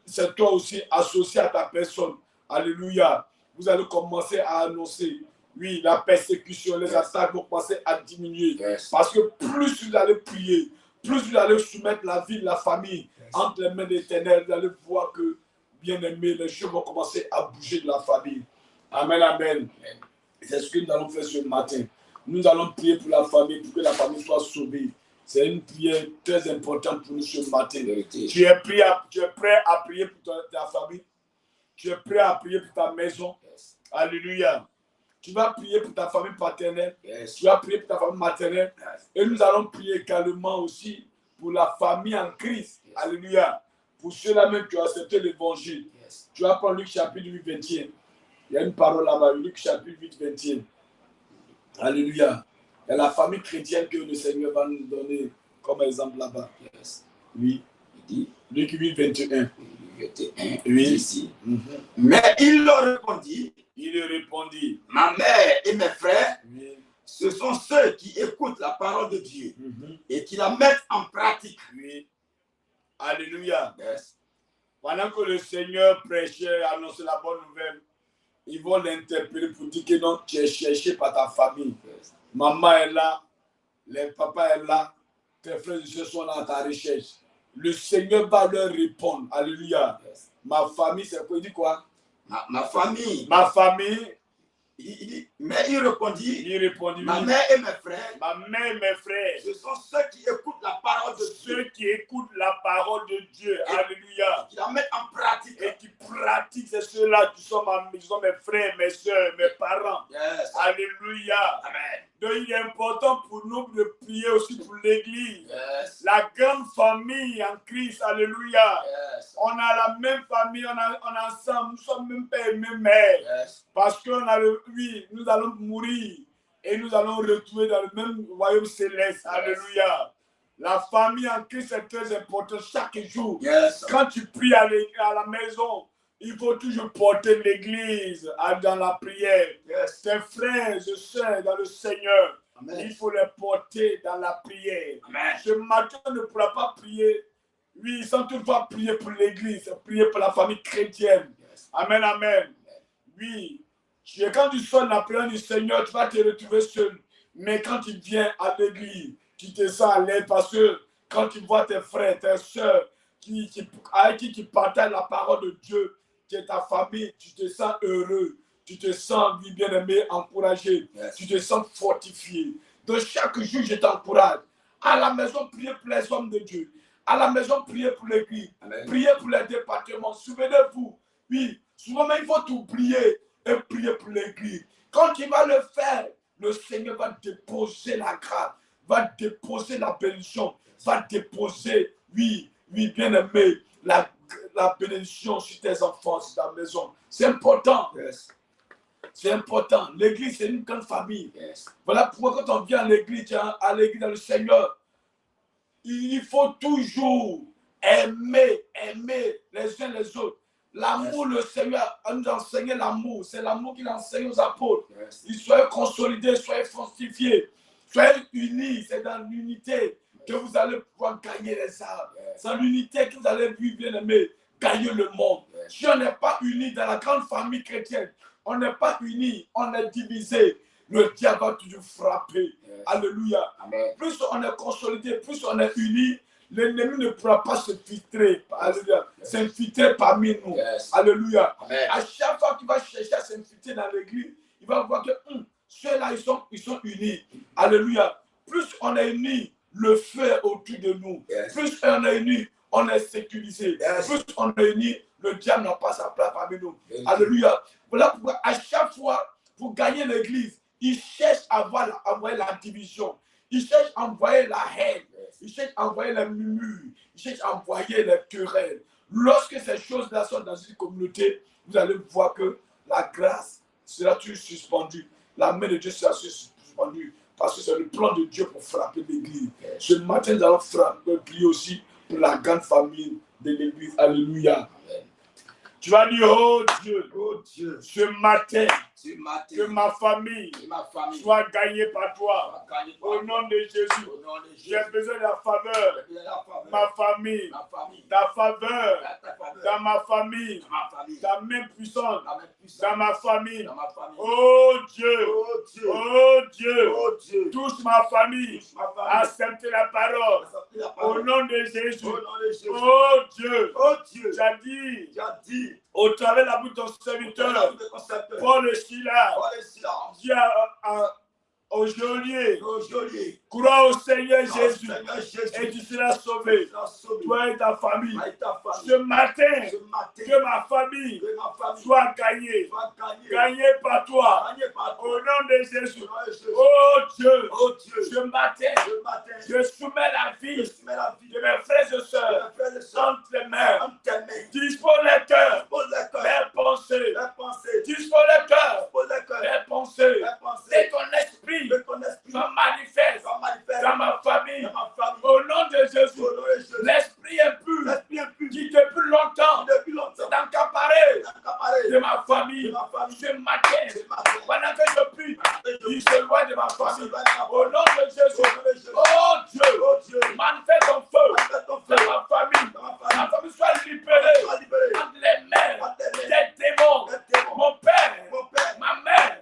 c'est toi aussi associé à ta personne. Alléluia. Vous allez commencer à annoncer, oui, la persécution, les attaques vont commencer à diminuer. Parce que plus vous allez prier, plus vous allez soumettre la vie de la famille entre les mains de l'Éternel, vous allez voir que, bien aimé, les choses vont commencer à bouger de la famille. Amen, amen. C'est ce que nous allons faire ce matin. Nous allons prier pour la famille, pour que la famille soit sauvée. C'est une prière très importante pour nous ce matin. Tu es prêt à prier pour ta famille? Tu es prêt à prier pour ta maison? Alléluia. Tu vas prier pour ta famille paternelle. Tu vas prier pour ta famille maternelle. Et nous allons prier également aussi pour la famille en Christ. Yes. Alléluia. Pour ceux-là même qui ont accepté l'évangile. Yes. Tu vas prendre Luc chapitre 8, 21. Il y a une parole là-bas, Luc chapitre 8, 21. Alléluia. Il y a la famille chrétienne que le Seigneur va nous donner comme exemple là-bas. Yes. Oui. Il dit, Luc 8, 21. Oui. Ici. Mais il leur répondit. Il lui répondit. Ma mère et mes frères, oui. Ce sont ceux qui écoutent la parole de Dieu et qui la mettent en pratique. Oui. Alléluia. Yes. Pendant que le Seigneur prêchait, annonçait la bonne nouvelle, ils vont l'interpeller pour dire que non, tu es cherché par ta famille. Yes. Maman est là, les papas est là, tes frères et sœurs sont là à ta recherche. Le Seigneur va leur répondre. Alléluia. Yes. Ma famille, c'est quoi? Il dit quoi? Ma famille. Ma famille. Il dit, mais il répondit, ma oui. mère et mes frères, ce sont ceux qui écoutent la parole de Dieu. Ceux qui écoutent la parole de Dieu. Alléluia. Qui la mettent en pratique. Et qui pratiquent, c'est ceux-là qui sont mes frères, mes soeurs, mes parents. Yes. Alléluia. Amen. Donc il est important pour nous de prier aussi pour l'église. Yes. La grande famille en Christ. Alléluia. Yes. On a la même famille, on est ensemble, nous sommes même père et même mère. Yes. Parce que nous allons mourir et nous allons retrouver dans le même royaume céleste. Yes. Alléluia. La famille en Christ est très importante chaque jour. Yes. Quand tu pries à la maison, il faut toujours porter l'église dans la prière. Yes. Tes frères et sœurs dans le Seigneur, amen. Il faut les porter dans la prière. Amen. Ce matin, on ne pourra pas prier, oui, sans toutefois prier pour l'église, prier pour la famille chrétienne. Yes. Amen, amen. Oui, quand tu sonnes la prière du Seigneur, tu vas te retrouver seul. Mais quand tu viens à l'église, tu te sens à l'aise parce que quand tu vois tes frères, tes soeurs avec qui partagent la parole de Dieu, qui est ta famille, tu te sens heureux, tu te sens bien-aimé, encouragé, yes. Tu te sens fortifié. Donc chaque jour, je t'encourage. À la maison, priez pour les hommes de Dieu. À la maison, priez pour l'église. Priez pour les départements. Souvenez-vous, oui, souvent il faut t'oublier et prier pour l'église. Quand tu vas le faire, le Seigneur va déposer la grâce, va déposer la bénédiction, va déposer, oui, bien-aimé, la bénédiction sur tes enfants, sur ta maison. C'est important. Yes. C'est important. L'église, c'est une grande famille. Yes. Voilà pourquoi quand on vient à l'église dans le Seigneur, il faut toujours aimer les uns les autres. L'amour, yes. Le Seigneur a nous enseigné l'amour. C'est l'amour qu'il enseigne aux apôtres. Yes. Ils soient consolidés, soient fortifiés, soient unis. C'est dans l'unité que vous allez pouvoir gagner les âmes. Yes. C'est dans l'unité que vous allez vivre, bien aimé, gagner le monde. Yes. Si on n'est pas unis dans la grande famille chrétienne, on n'est pas unis, on est divisé, le diable va toujours frapper. Yes. Alléluia. Amen. Plus on est consolidé, plus on est unis, l'ennemi ne pourra pas se filtrer. Alléluia. Yes. S'infiltrer parmi nous. Yes. Alléluia. Amen. À chaque fois qu'il va chercher à s'infiltrer dans l'église, il va voir que ceux-là, ils sont unis. Alléluia. Plus on est unis, le feu est autour de nous. Yes. Plus on est unis, on est sécurisé. Yes. Plus on est unis, le diable n'a pas sa place parmi nous. Yes. Alléluia. Voilà pourquoi à chaque fois, pour gagner l'église, il cherche à envoyer la division. Il cherche à envoyer la haine. Il cherche à envoyer les murmures. Il cherche à envoyer les querelles. Lorsque ces choses-là sont dans une communauté, vous allez voir que la grâce sera toujours suspendue. La main de Dieu sera suspendue. Parce que c'est le plan de Dieu pour frapper l'église. Ce matin, nous allons prier aussi pour la grande famille de l'église. Alléluia. Amen. Tu vas dire, oh Dieu, ce matin, que ma famille soit gagnée par toi. Au nom de Jésus, j'ai besoin de la faveur. Ma famille, ta faveur dans ma famille, ta main puissante dans ma famille. Oh Dieu, touche ma famille, accepte la parole. Au nom de Jésus, oh Dieu, tu as dit, au travers de la bouche de ton serviteur, Paul et Silas, dis au geôlier, crois au Seigneur Jésus et tu seras sauvé, toi et ta famille. Ce matin, que ma famille soit gagnée par toi, au nom de Jésus. Oh Dieu, ce matin, je soumets la vie de mes frères et sœurs entre tes mains. Dispose les cœurs, les pensées. Dispose les cœurs, les pensées. Et ton esprit soit manifeste dans ma famille. Au nom de Jésus, l'esprit impur qui depuis longtemps s'est accaparé de ma famille. Ce matin, pendant que je prie, il se loin de ma famille. Au nom de Jésus, oh Dieu, manifeste ton feu dans ma famille. Ma famille soit libérée entre les mains des démons. Mon père, ma mère,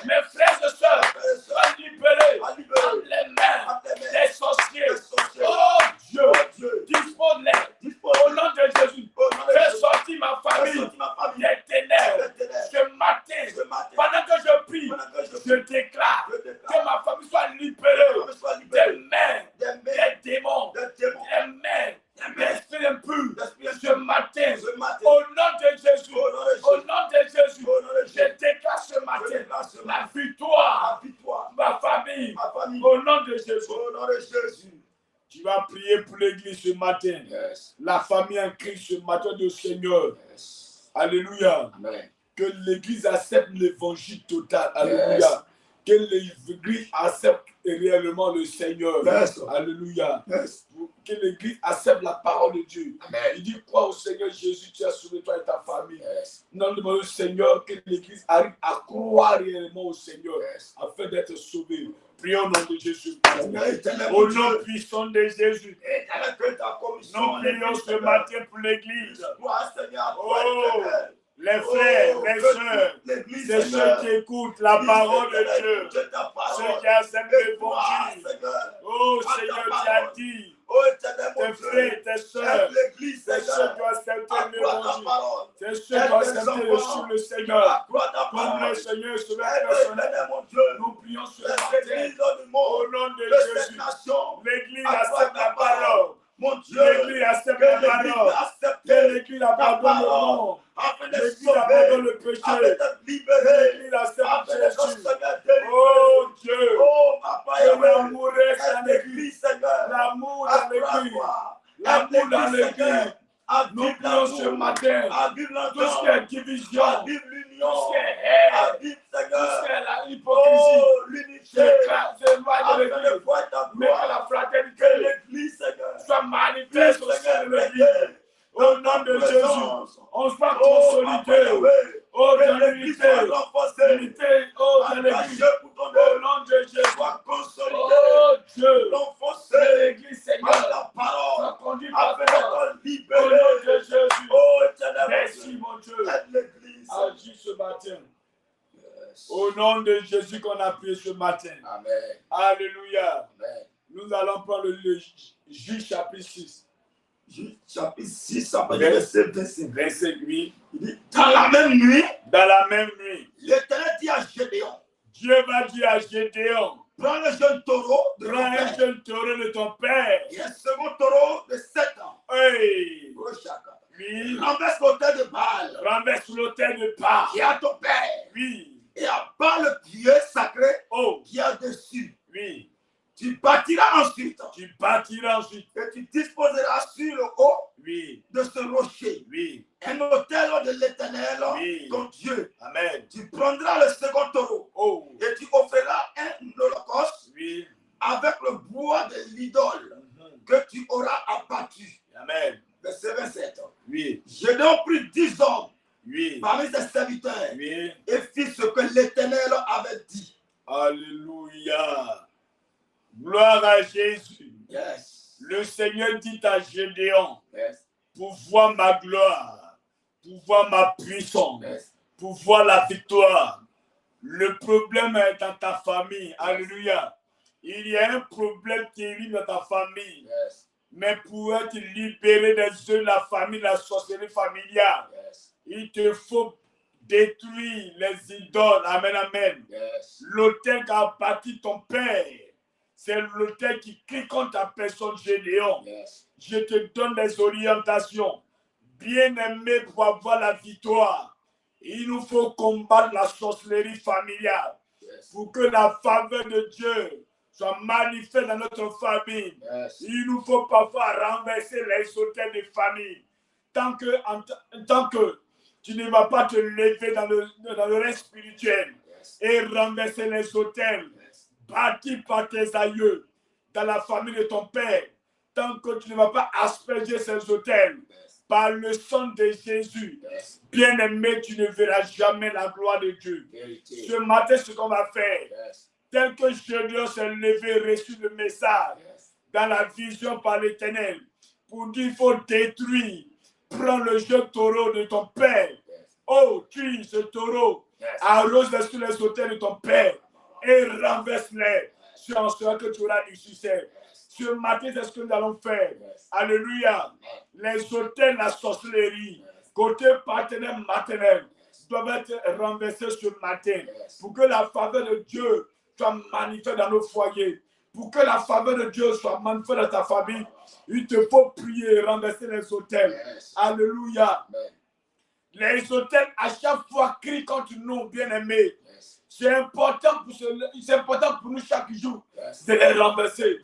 mes frères et sœurs soient libérés entre les mains des sorciers. Oh Dieu, dispose-les. Au nom de Jésus, fais sortir ma famille des ténèbres. Ce matin, pendant que je prie, je déclare que ma famille soit libérée des mains des démons, des mains des esprits impurs. Ce matin, au nom de Jésus, je déclare ce matin la victoire, ma famille, au nom de Jésus. Tu vas prier pour l'église ce matin. La famille en Christ ce matin du Seigneur. Alléluia. Amen. Que l'église accepte l'évangile total. Alléluia. Que l'église accepte réellement le Seigneur. Alléluia. Que l'église accepte la parole de Dieu. Amen. Il dit crois au Seigneur Jésus, tu as sauvé toi et ta famille. Non, demande au Seigneur que l'église arrive à croire réellement au Seigneur afin d'être sauvée. Prions au nom de Jésus. Au nom puissant de Jésus. Nous prions ce matin pour l'église. Oh, les frères, les sœurs, c'est ceux qui écoutent la parole de Dieu, ceux qui acceptent l'évangile. Oh Seigneur, tu as dit, tes frères, tes sœurs, c'est ceux qui ont accepté l'évangile, c'est ceux qui ont accepté le Seigneur. Comme le Seigneur se met personnel, nous prions ce matin au nom de Jésus. L'église accepte la parole. L'église accepte la parole. Que l'église abandonne le monde. L'église abandonne le péché. L'église accepte Jésus. Oh Dieu. Que l'amour reste dans l'église. L'amour dans l'église. L'amour dans l'église. Nous prions ce matin. Tout ce qui est division. Tout ce qui est haine. Tout ce qui est la hypocrisie. C'est loin de l'église. Mais que la fraternité soit manifeste au sein de l'église. Au nom de Jésus, on soit consolidé. Oh, dans l'unité, oh, dans l'église. Au nom de Jésus, oh Dieu, que l'église, Seigneur, soit conduite par toi. Au nom de Jésus, merci mon Dieu. Agis ce matin. Au nom de Jésus qu'on a prié ce matin. Amen. Alléluia. Amen. Nous allons prendre le Juge chapitre 6. Juge chapitre 6, verset 25. Verset 8. Il dit, dans la même nuit, l'Éternel dit à Gédéon, Dieu va dire à Gédéon, prends le jeune taureau de ton prends un père jeune taureau de ton père. et un second taureau de 7 ans. Hey. Oui. Renverse l'autel de Baal. Renverse l'autel de Baal. Qui est à ton père. Oui. Et abat le Dieu sacré qui est dessus. Oui. Tu bâtiras ensuite. Et tu disposeras sur le haut de ce rocher. Oui. Un autel de l'Éternel, ton Dieu. Amen. Tu prendras le second taureau. Et tu offriras un holocauste avec le bois de l'idole que tu auras abattu. Amen. Verset 27. Oui. Gédéon prit 10 hommes parmi ses serviteurs et fit ce que l'Éternel avait dit. Alléluia. Gloire à Jésus. Yes. Le Seigneur dit à Gédéon, pour voir ma gloire, pour voir ma puissance, pour voir la victoire. Le problème est dans ta famille. Alléluia. Il y a un problème terrible dans ta famille. Mais pour être libéré des œufs de la famille, la sorcellerie familiale, il te faut détruire les idoles. Amen, amen. L'autel qu'a bâti ton père, c'est l'autel qui crie contre ta personne, Gédéon. Je te donne des orientations. Bien-aimé, pour avoir la victoire, il nous faut combattre la sorcellerie familiale pour que la faveur de Dieu soit manifeste dans notre famille. Yes. Il nous faut parfois renverser les hôtels de famille. Tant que tu ne vas pas te lever dans le règne spirituel et renverser les hôtels bâtis par tes aïeux dans la famille de ton père, tant que tu ne vas pas asperger ces hôtels par le sang de Jésus, bien-aimé, tu ne verras jamais la gloire de Dieu. Ce matin, ce qu'on va faire, tel que Gédéon s'est levé, reçu le message dans la vision par l'Éternel, pour dire qu'il faut détruire, prends le jeune taureau de ton père, oh, tue ce taureau, arrose-le sur les autels de ton père et renverse-les. C'est en cela que tu auras du succès. Ce matin, c'est ce que nous allons faire. Alléluia. Les autels, la sorcellerie, côté partenaire maternel, doivent être renversés ce matin pour que la faveur de Dieu soit manifeste dans nos foyers. Pour que la faveur de Dieu soit manifeste dans ta famille, il te faut prier et renverser les autels. Alléluia. Les hôtels, à chaque fois, crient contre nous, bien-aimés. C'est important pour nous chaque jour de les renverser.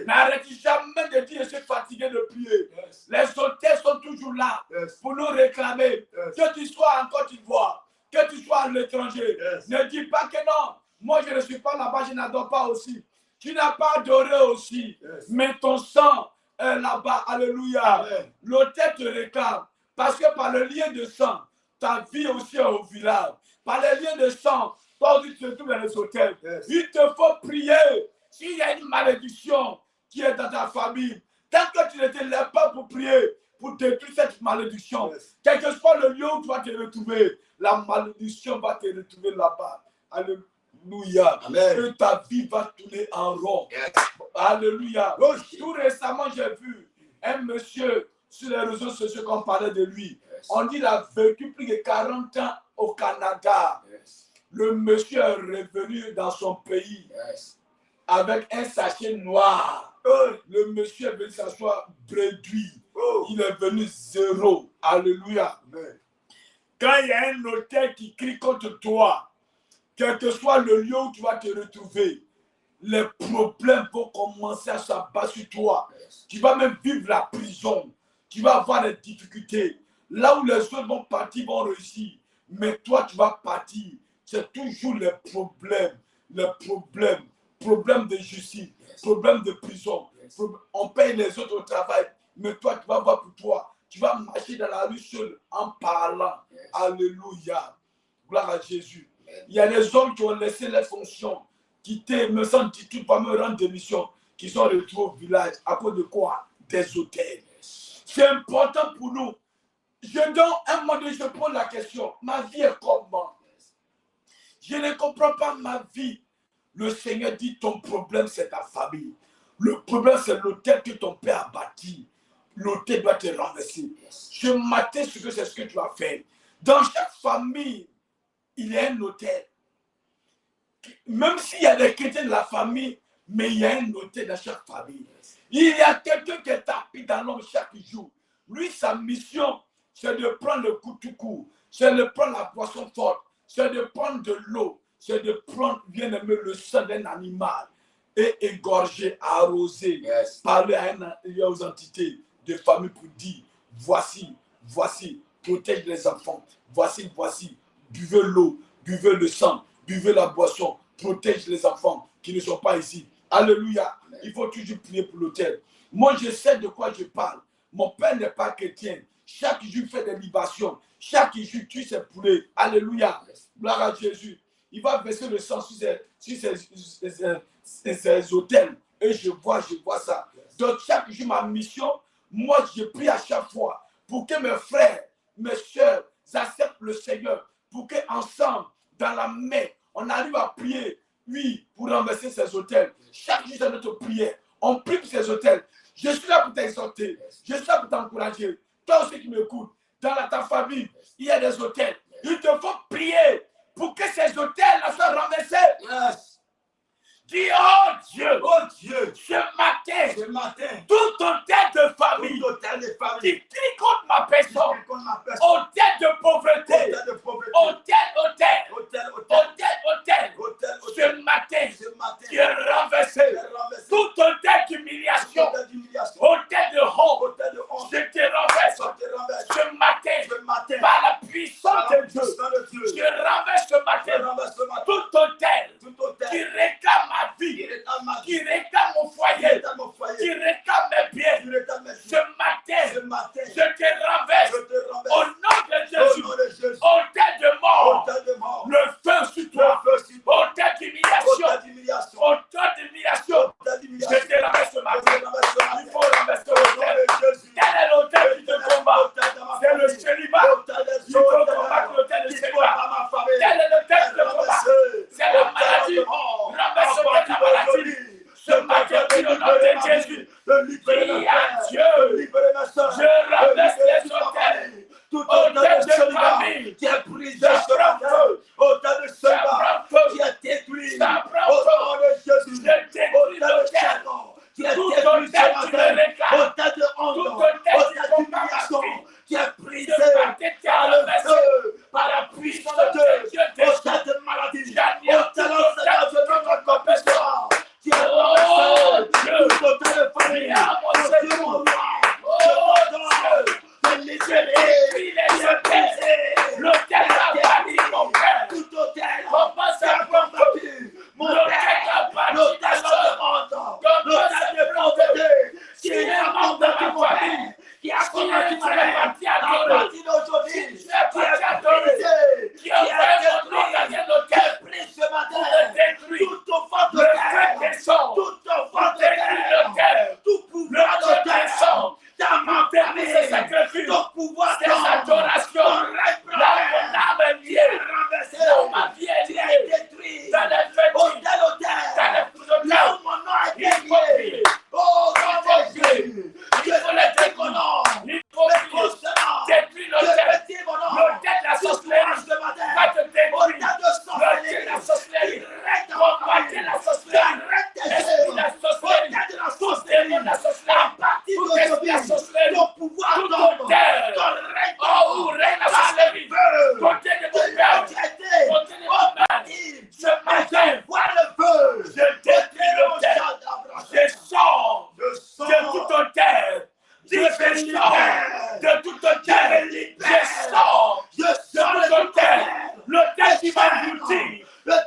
N'arrête jamais de dire je suis fatigué de prier. Les hôtels sont toujours là pour nous réclamer. Que tu sois en Côte d'Ivoire, que tu sois à l'étranger. Ne dis pas que non. Moi, je ne suis pas là-bas, je n'adore pas aussi. Tu n'as pas adoré aussi. Mais ton sang est là-bas. Alléluia. L'hôtel te réclame. Parce que par le lien de sang, ta vie aussi est au village. Par le lien de sang, toi aussi tu te trouves dans les hôtels. Il te faut prier. S'il y a une malédiction qui est dans ta famille, tant que tu ne te lèves pas pour prier, pour détruire cette malédiction, quel que soit le lieu où tu vas te retrouver, la malédiction va te retrouver là-bas. Alléluia. Amen. Et ta vie va tourner en rond. Alléluia. Tout récemment, j'ai vu un monsieur sur les réseaux sociaux qu'on parlait de lui. On dit qu'il a vécu plus de 40 ans au Canada. Le monsieur est revenu dans son pays avec un sachet noir. Le monsieur est venu s'asseoir réduit. Il est venu zéro. Alléluia. Quand il y a un hôtel qui crie contre toi, quel que soit le lieu où tu vas te retrouver, les problèmes vont commencer à s'abattre sur toi. Tu vas même vivre la prison. Tu vas avoir des difficultés. Là où les autres vont partir, vont réussir. Mais toi, tu vas partir. C'est toujours les problèmes de justice, problèmes de prison. On paye les autres au travail. Mais toi, tu vas voir pour toi. Tu vas marcher dans la rue seul en parlant. Alléluia. Gloire à Jésus. Il y a des hommes qui ont laissé les fonctions, quitté, me semble-t-il, tout va me rendre démission, qui sont retrouvés au village. À cause de quoi? Des hôtels. C'est important pour nous. Je donne un moment donné, je pose la question. Ma vie est comment? Je ne comprends pas ma vie. Le Seigneur dit, ton problème, c'est ta famille. Le problème, c'est l'hôtel que ton père a bâti. L'hôtel doit te renverser. Ce matin, c'est ce que tu vas faire. Dans chaque famille, il y a un hôtel. Même s'il y a des chrétiens de la famille, mais il y a un hôtel dans chaque famille. Il y a quelqu'un qui est tapis dans l'homme chaque jour. Lui, sa mission, c'est de prendre le coup tout court. C'est de prendre la boisson forte. C'est de prendre de l'eau. C'est de prendre, bien aimé, le sang d'un animal et égorger, arroser, parler aux entités de famille pour dire, voici, protège les enfants. Voici, buvez l'eau, buvez le sang, buvez la boisson, protège les enfants qui ne sont pas ici. Alléluia. Il faut toujours prier pour l'autel. Moi, je sais de quoi je parle. Mon père n'est pas chrétien. Chaque jour, il fait des libations. Chaque jour, il tue ses poulets. Alléluia. Gloire à Jésus. Il va verser le sang sur ses autels. Et je vois ça. Donc, chaque jour, ma mission, moi, je prie à chaque fois pour que mes frères, mes soeurs acceptent le Seigneur. Pour qu'ensemble, dans la main, on arrive à prier, oui, pour renverser ces autels. Chaque jour, c'est notre prière. On prie pour ces autels. Je suis là pour t'exhorter. Je suis là pour t'encourager. Toi aussi qui m'écoutes, dans ta famille, il y a des autels. Il te faut prier pour que ces autels soient renversés. Dis, oh Dieu, ce matin, tout hôtel de famille, qui crie contre ma personne, hôtel de pauvreté, hôtel, ce matin, tu es renversé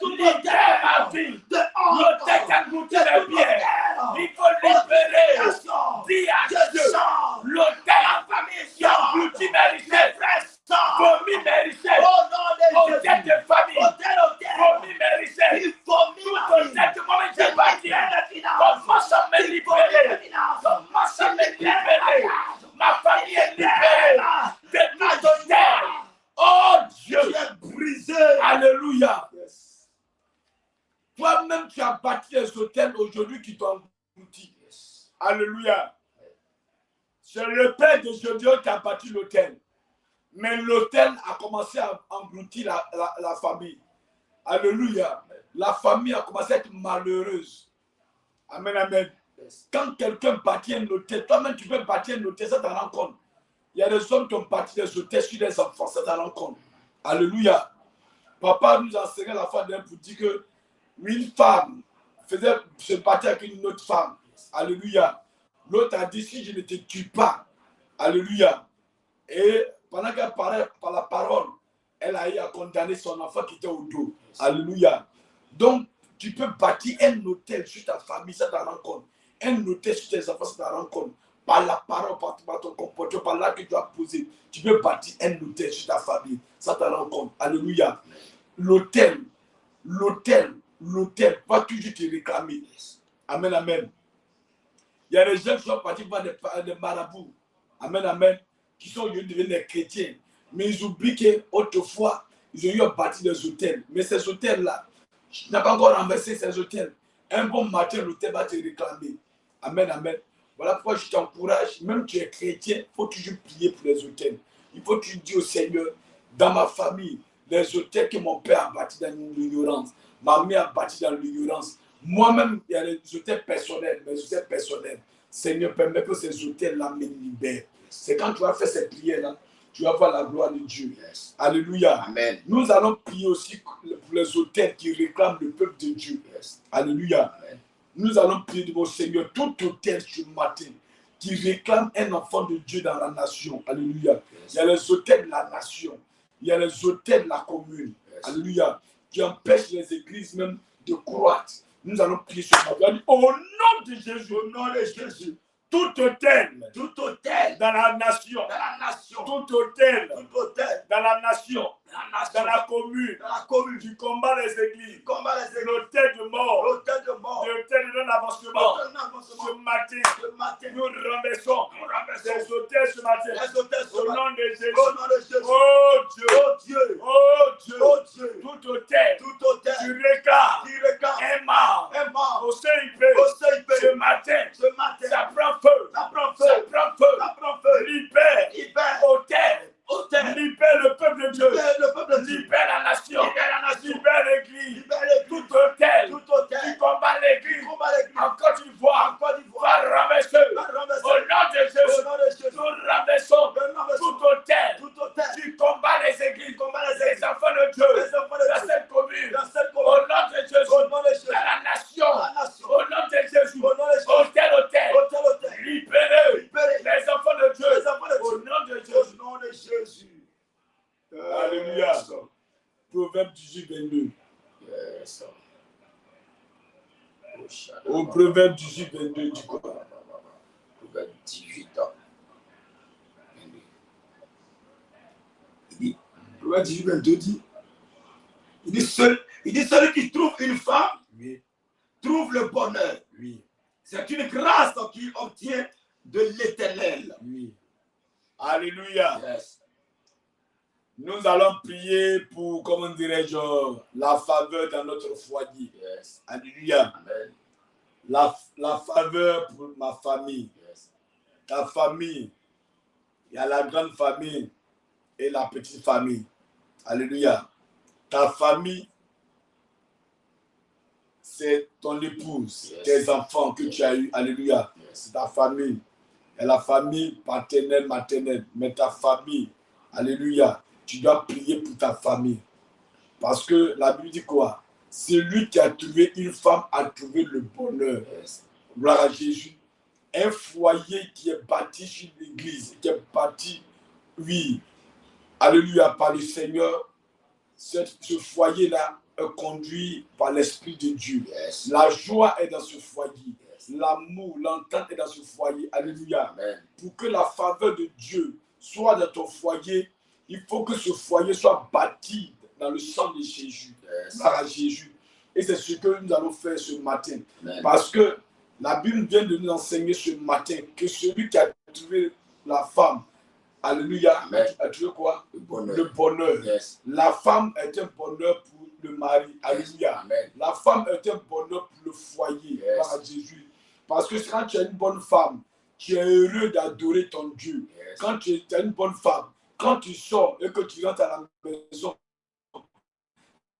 libère ma vie. L'autel qui a goûté mes pieds. Il faut libérer. Dis à Dieu. L'autel qui a goûté mes richesses. Vomit mes richesses. Autel de famille. Vomit mes richesses. Tout autel que moi j'ai bâti. Commence à me libérer. Commence à me libérer. Ma famille est libérée de tout autel. Oh Dieu. brisé. Alléluia. Yes. Toi-même, tu as bâti des hôtels aujourd'hui qui t'ont englouti. Yes. Alléluia. C'est le Père de Dieu qui a bâti l'hôtel. Mais l'hôtel a commencé à engloutir la famille. Alléluia. La famille a commencé à être malheureuse. Amen, amen. Yes. Quand quelqu'un bâtit un hôtel, toi-même tu peux bâtir un hôtel, ça t'en rend compte. Il y a des hommes qui ont bâti des hôtels sur des enfants, ça t'en rend compte. Alléluia. Papa nous enseignait la fois dernière pour dire que une femme faisait se battre avec une autre femme. Alléluia. L'autre a dit si je ne te tue pas. Alléluia. Et pendant qu'elle parlait par la parole, elle a eu à condamner son enfant qui était au dos. Alléluia. Donc, tu peux bâtir un hôtel sur ta famille, ça t'en rend compte. Un hôtel sur tes enfants, ça t'en rend compte. Par la parole, par ton comportement, par là que tu as posé, tu peux bâtir un hôtel sur ta famille, ça t'en rend compte. Alléluia. L'hôtel va toujours te réclamer. Amen, amen. Il y a des gens qui sont partis voir des marabouts. Amen, amen. Qui sont devenus des chrétiens. Mais ils oublient qu'autrefois, ils ont eu à bâtir des hôtels. Mais ces hôtels-là, tu n'as pas encore renversé ces hôtels. Un bon matin, l'hôtel va te réclamer. Amen, amen. Voilà pourquoi je t'encourage, même si tu es chrétien, il faut toujours prier pour les hôtels. Il faut toujours dire au Seigneur, dans ma famille, les hôtels que mon père a bâtis dans l'ignorance, ma mère a bâti dans l'ignorance. Moi-même, il y a les hôtels personnels, mes hôtels personnels. Seigneur, permet que ces hôtels-là me libèrent. C'est quand tu vas faire ces prières-là, tu vas voir la gloire de Dieu. Yes. Alléluia. Amen. Nous allons prier aussi pour les hôtels qui réclament le peuple de Dieu. Yes. Alléluia. Amen. Nous allons prier de mon Seigneur, tout hôtel ce matin qui réclame un enfant de Dieu dans la nation. Alléluia. Yes. Il y a les hôtels de la nation. Il y a les hôtels de la commune. Yes. Alléluia. Qui empêchent les églises même de croître. Nous allons prier ce matin. Au nom de Jésus. Au nom de Jésus. Tout hôtel dans la nation, tout hôtel dans la nation, dans la commune, qui combat les églises, l'hôtel de mort, l'hôtel de non-avancement. Ce matin, nous renversons ces hôtels ce matin, au nom de Jésus. Oh Dieu, tout hôtel qui réclame un mort au CIP, ce matin, ça prend feu, ça prend feu, libère hôtel, libère le peuple de Dieu, libère la nation, libère l'église, tout hôtel qui combat l'église, en Côte d'Ivoire, va renverser, au nom de Jésus, nous renversons tout hôtel qui combat les églises, les enfants de Dieu, dans cette commune, au nom de Jésus, dans la nation, au nom de Jésus, hôtel, libérez les enfants de Dieu, au nom de Jésus. Alléluia. Proverbe 18, 22. Yes. Au Proverbe 18, 22, du quoi? Proverbe 18 ans. Il dit, Proverbe 18, 22 dit, il dit celui qui trouve une femme, oui, trouve le bonheur. Oui. C'est une grâce qu'il obtient de l'Éternel. Oui. Alléluia. Yes. Nous allons prier pour, comment dirais-je, la faveur dans notre foyer. Yes. Alléluia. Amen. La faveur pour ma famille. Yes. Ta famille. Il y a la grande famille et la petite famille. Alléluia. Ta famille, c'est ton épouse, yes, tes enfants que tu as eus. Alléluia. Yes. C'est ta famille. Et la famille paternelle, maternelle. Mais ta famille, alléluia, tu dois prier pour ta famille. Parce que la Bible dit quoi? Celui qui a trouvé une femme a trouvé le bonheur. Yes. Gloire à Jésus. Un foyer qui est bâti sur l'église, qui est bâti, oui, alléluia, par le Seigneur, ce foyer-là est conduit par l'Esprit de Dieu. Yes. La joie est dans ce foyer. Yes. L'amour, l'entente est dans ce foyer. Alléluia. Amen. Pour que la faveur de Dieu soit dans ton foyer, il faut que ce foyer soit bâti dans le sang de Jésus. Yes. Par Jésus. Et c'est ce que nous allons faire ce matin. Amen. Parce que la Bible vient de nous enseigner ce matin que celui qui a trouvé la femme, alléluia, Amen. a trouvé quoi? Le bonheur. Le bonheur. Yes. La femme est un bonheur pour le mari. Alléluia. Amen. La femme est un bonheur pour le foyer. Yes. Par Jésus. Parce que quand tu as une bonne femme, tu es heureux d'adorer ton Dieu. Yes. Quand tu as une bonne femme, quand tu sors et que tu rentres à la maison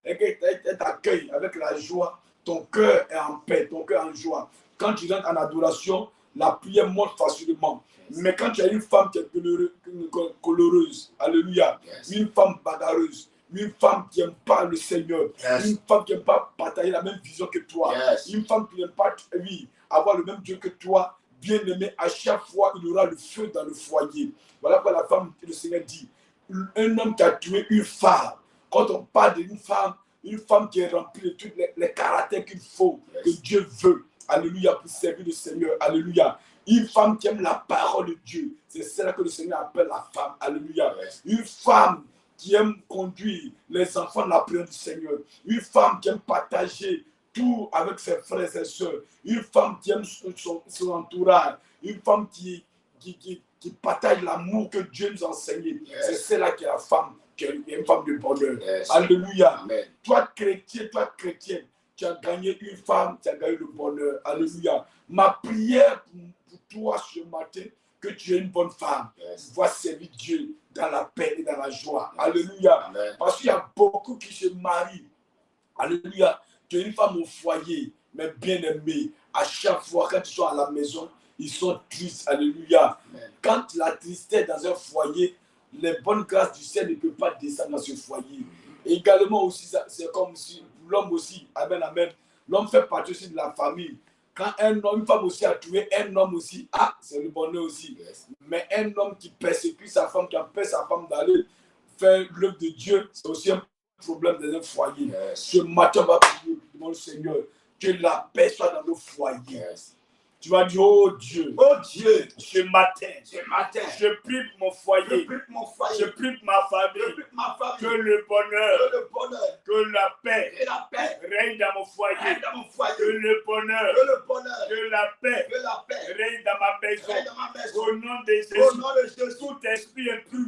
et qu'elle t'accueille avec la joie, ton cœur est en paix, ton cœur est en joie. Quand tu rentres en adoration, la prière monte facilement. Yes. Mais quand tu as une femme qui est coloureuse, alléluia, Yes. une femme bagarreuse, une femme qui n'aime pas le Seigneur, Yes. une femme qui n'aime pas partager la même vision que toi, Yes. une femme qui n'aime pas avoir le même Dieu que toi, bien aimé, à chaque fois, il y aura le feu dans le foyer. Voilà pourquoi la femme, le Seigneur dit, un homme qui a tué une femme, quand on parle d'une femme qui est remplie de tous les caractères qu'il faut, Yes. que Dieu veut, alléluia, pour servir le Seigneur, alléluia. Une femme qui aime la parole de Dieu, c'est celle que le Seigneur appelle la femme, alléluia. Yes. Une femme qui aime conduire les enfants dans la prière du Seigneur, une femme qui aime partager tout avec ses frères et ses soeurs, une femme qui aime son entourage, une femme qui partage l'amour que Dieu nous a enseigné. Yes. C'est celle-là qui est la femme, qui est une femme de bonheur. Yes. Alléluia. Amen. Toi chrétien, tu as gagné une femme, tu as gagné le bonheur. Alléluia. Ma prière pour toi ce matin, que tu aies une bonne femme, Yes. pour pouvoir servir Dieu dans la paix et dans la joie. Yes. Alléluia. Amen. Parce qu'il y a beaucoup qui se marient. Alléluia. Tu es une femme au foyer, mais bien aimée. À chaque fois, quand ils sont à la maison, ils sont tristes. Alléluia. Amen. Quand la tristesse dans un foyer, les bonnes grâces du ciel ne peuvent pas descendre dans ce foyer. Et également aussi, c'est comme si l'homme aussi, amen, amen, l'homme fait partie aussi de la famille. Quand une femme aussi a tué un homme aussi, c'est le bonheur aussi. Yes. Mais un homme qui persécute sa femme, qui empêche sa femme d'aller faire l'œuvre de Dieu, c'est aussi un problème dans un foyer. Yes. Ce matin, on va prier, mon Seigneur, que la paix soit dans nos foyers. Yes. Tu vas dire, oh Dieu, ce matin, je prie pour mon foyer, je prie pour ma famille, que le bonheur, que la paix règne dans mon foyer, que le bonheur, que la paix règne dans ma maison. Au nom de Jésus, tout esprit impur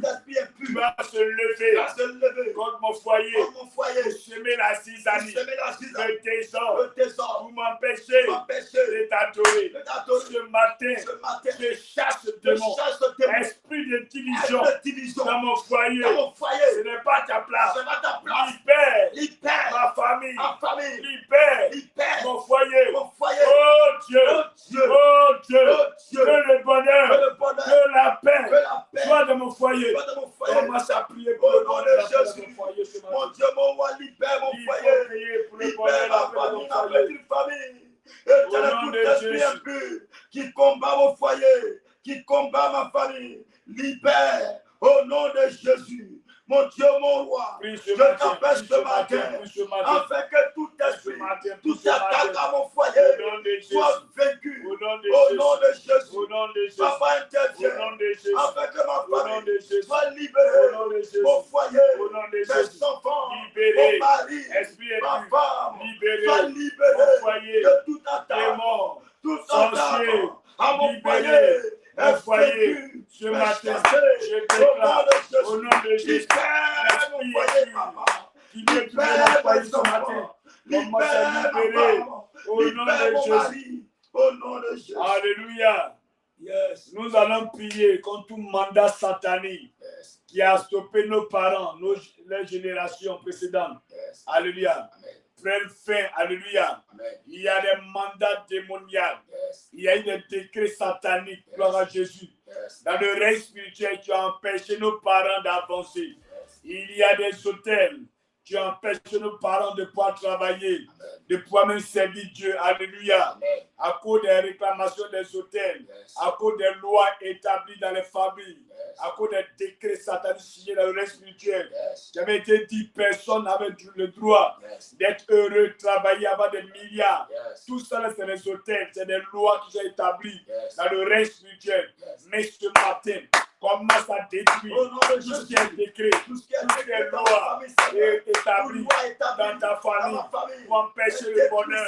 va se lever contre mon foyer, pour semer la zizanie, le désordre, pour m'empêcher de t'adorer. Ce matin, je chasse le démon, esprit de division dans mon foyer. Ce n'est pas ta place. Libère ma famille. Libère mon foyer. Oh Dieu, que le bonheur, que la paix soit dans mon foyer. Commence à prier pour le bonheur de mon foyer ce matin. Mon Dieu, mon roi, libère mon foyer. Libère ma famille. Éternel, tout esprit impur qui combat mon foyer, qui combat ma famille, libère au nom de Jésus. Mon Dieu, mon roi, je t'appelle ce matin, afin que tout esprit, toute attaque à mon foyer soit vaincu. Au nom de Jésus, papa intervient, afin que ma famille soit libérée. Mon foyer, mes enfants, mon mari, ma femme, soit libérée de toute attaque, toute attaque à mon foyer. Un foyer, ce matin, je déclare au nom de Jésus, mon foyer, qui libère mes enfants, libère ma femme, libère mon mari, au nom de Jésus. Alléluia. Yes. Nous allons prier contre tout mandat satanique qui a stoppé nos parents, les générations précédentes. Yes. Alléluia. Amen. Prenne fin, alléluia. Amen. Il y a des mandats démoniaques. Yes. Il y a des décrets sataniques. Yes. Gloire à Jésus. Yes. Dans le règne spirituel, tu as empêché nos parents d'avancer. Yes. Il y a des hôtels. Tu empêches nos parents de pouvoir travailler. Amen. de pouvoir même servir Dieu. Alléluia. Amen. À cause des réclamations des hôtels, Yes. à cause des lois établies dans les familles, Yes. à cause des décrets sataniques signés dans le règne spirituel, Yes. qui avait été dit, personne n'avait le droit Yes. d'être heureux, travailler, avoir des milliards. Yes. Tout ça, c'est des hôtels, c'est des lois qui sont établies Yes. dans le règne spirituel. Yes. Mais ce matin, commence à détruire Au nom de tout ce Jésus. qui est décret, Tout ce qui est tout ce qui est décret dans loi ma famille, Seigneur. établi dans ta famille pour empêcher le bonheur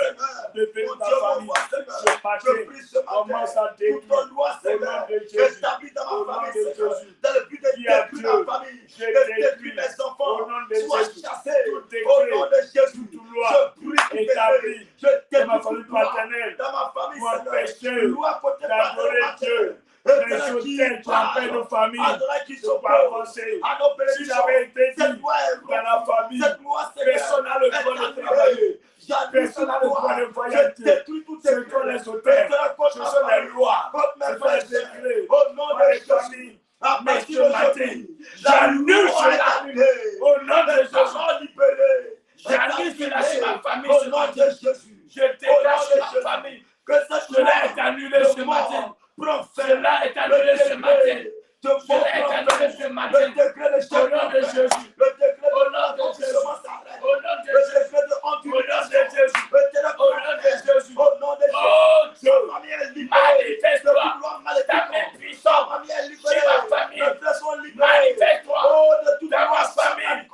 de venir dans ta famille. Ce matin, commence à détruire toute loi, au nom Seigneur, de Jésus. établie dans Au ma nom famille, de Seigneur, Jésus. dans le but de Dis à détruire Dieu, ma famille, je de détruis détruire mes enfants, au nom de soient Jésus. chassés Tout au décret, nom de Jésus. toute loi Je prie tout établie décret, je dans ma détruis famille toute loi paternelle dans ma famille, pour empêcher Seigneur. Loi côté d'adorer paternel, Dieu. maternel, Les éternel qui hôtels qui empêchent nos familles Adonai qui de s'oppose pas avancer. à nos Si bénédictions. j'avais été Cette dit loi est dans la famille, cette loi, Seigneur, personne n'a le droit de est travailler. annulée. J'annule Personne n'a le toute droit de loi. voyager. Je détruis toutes Ce ces sont les hôtels, ce sont les lois, contre ce mes sont les frères, décrets, au nom par de les Jésus. familles. À Mais partir ce matin, d'aujourd'hui, j'annule la loi est cela. annulée. Au nom de Les Jésus, parents libérés. j'annule cela sur ma famille Au ce nom matin. de Jésus. Je déclare sur ma Jésus. famille. Que cette Cela loi est annulé ce de matin. mort prend fin. Cela est annulé ce matin. De mort Cela est prend annulé fin. ce matin. Le degré de Au chèque nom de prend fin. Jésus. Le degré Au de nom de Jésus. s'arrête. Au nom de Le Jésus. degré de Au nom de humiliation. Jésus. Le degré Au nom de Jésus. Au nom de Jésus. Oh Dieu, Ma famille est libérée. manifeste-toi. De toute loi maléfique. Ta main Ma puissante famille est sur libérée. ma famille. Mes frères sont libérés. Manifeste-toi Oh, de toute dans loi ma famille. satanique.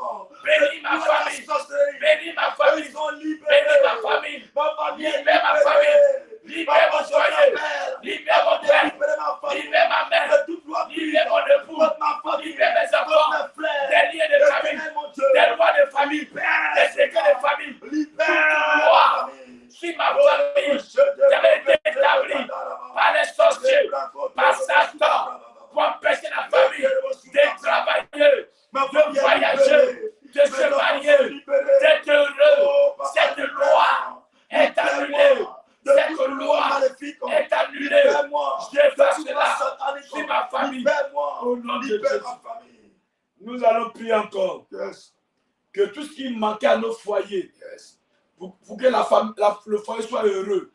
Bénis De ma toute loi famille. sorcellerie. Bénis ma famille. Ils sont libérés. Bénis ma famille. Ma famille est Libère ma libérée. famille. Libère Papa, mon je foyer. t'appelle. Libère mon Libère père. ma famille. Libère ma mère. De toute loi Libère mon époux. contre ma famille. Libère mes Contre enfants. mes frères. Des liens de famille. Éternel, mon Dieu. Des lois de famille. Libère. Des secrets de famille. Libère Toute ma loi famille. sur ma famille qui avait été établie par les sorciers, par Satan, pour empêcher la famille de travailler, de voyager, de se marier, d'être heureux. Cette loi est annulée. Cette loi est annulée. Je fais cela sur ma famille. Au nom de Jésus. Nous allons prier encore que tout ce qui manquait à nos foyers, pour que le foyer soit heureux.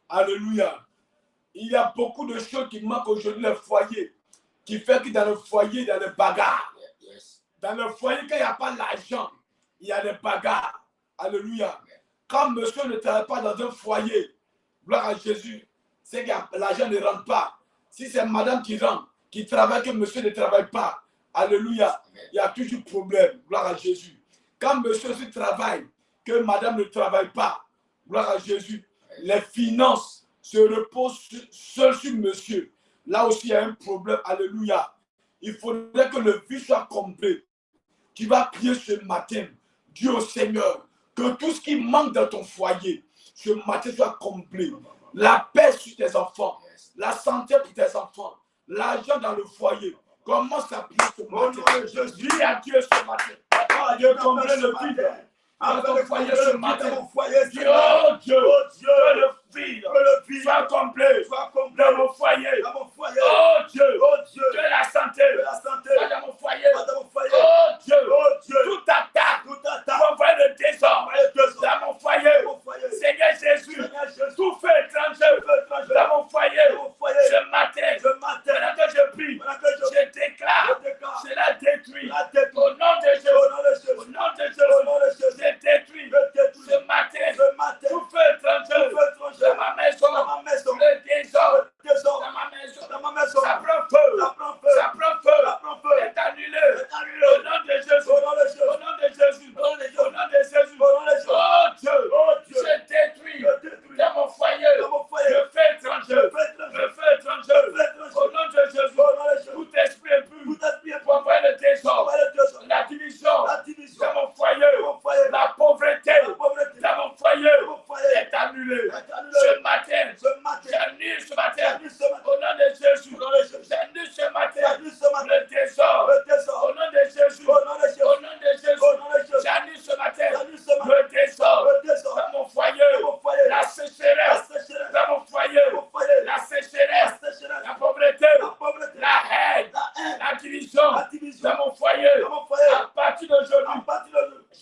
Alléluia. Il y a beaucoup de choses qui manquent aujourd'hui dans le foyer, qui fait que dans le foyer, il y a des bagarres. Dans le foyer, quand il n'y a pas l'argent, il y a des bagarres. Alléluia. Quand monsieur ne travaille pas dans un foyer, gloire à Jésus, c'est que l'argent ne rentre pas. Si c'est madame qui rentre, qui travaille, que monsieur ne travaille pas, alléluia, il y a toujours problème. Gloire à Jésus. Quand monsieur aussi travaille, que madame ne travaille pas, gloire à Jésus, les finances se reposent seules sur monsieur. Là aussi, il y a un problème. Alléluia. Il faudrait que le vie soit complet. Tu vas prier ce matin, Dieu au Seigneur, que tout ce qui manque dans ton foyer, ce matin soit complet. La paix sur tes enfants, la santé pour tes enfants, l'argent dans le foyer. Commence à prier ce matin. Je dis à Dieu ce matin. Dieu comblé le vide dans ton foyer ce matin. Dieu, oh Dieu, le vide soit complet dans mon foyer. Oh Dieu, que la santé soit dans mon foyer. Oh Dieu, toute attaque pour envoyer le désordre dans mon foyer. Seigneur Jésus, tout feu étranger dans mon foyer. Ce matin, pendant que je prie, je déclare, cela détruit. Au nom de Jésus, au nom de Jésus, je détruis ce matin, tout feu étranger dans ma maison, le désordre dans ma maison, ça prend feu, est annulé. Au nom de Jésus, au nom de Jésus, au nom de Jésus, oh Dieu, je détruis dans mon foyer, le feu étranger, au nom de Jésus, tout esprit impur, pour envoyer le désordre, la division dans mon foyer, la pauvreté dans mon foyer est annulée. Ce matin, j'annule ce matin, au nom de Jésus, j'annule ce matin, le désordre, au nom de Jésus, au nom de Jésus, j'annule ce matin, le désordre dans mon foyer, la sécheresse dans mon foyer, la sécheresse, la pauvreté, la haine, la division dans mon foyer. À partir d'aujourd'hui,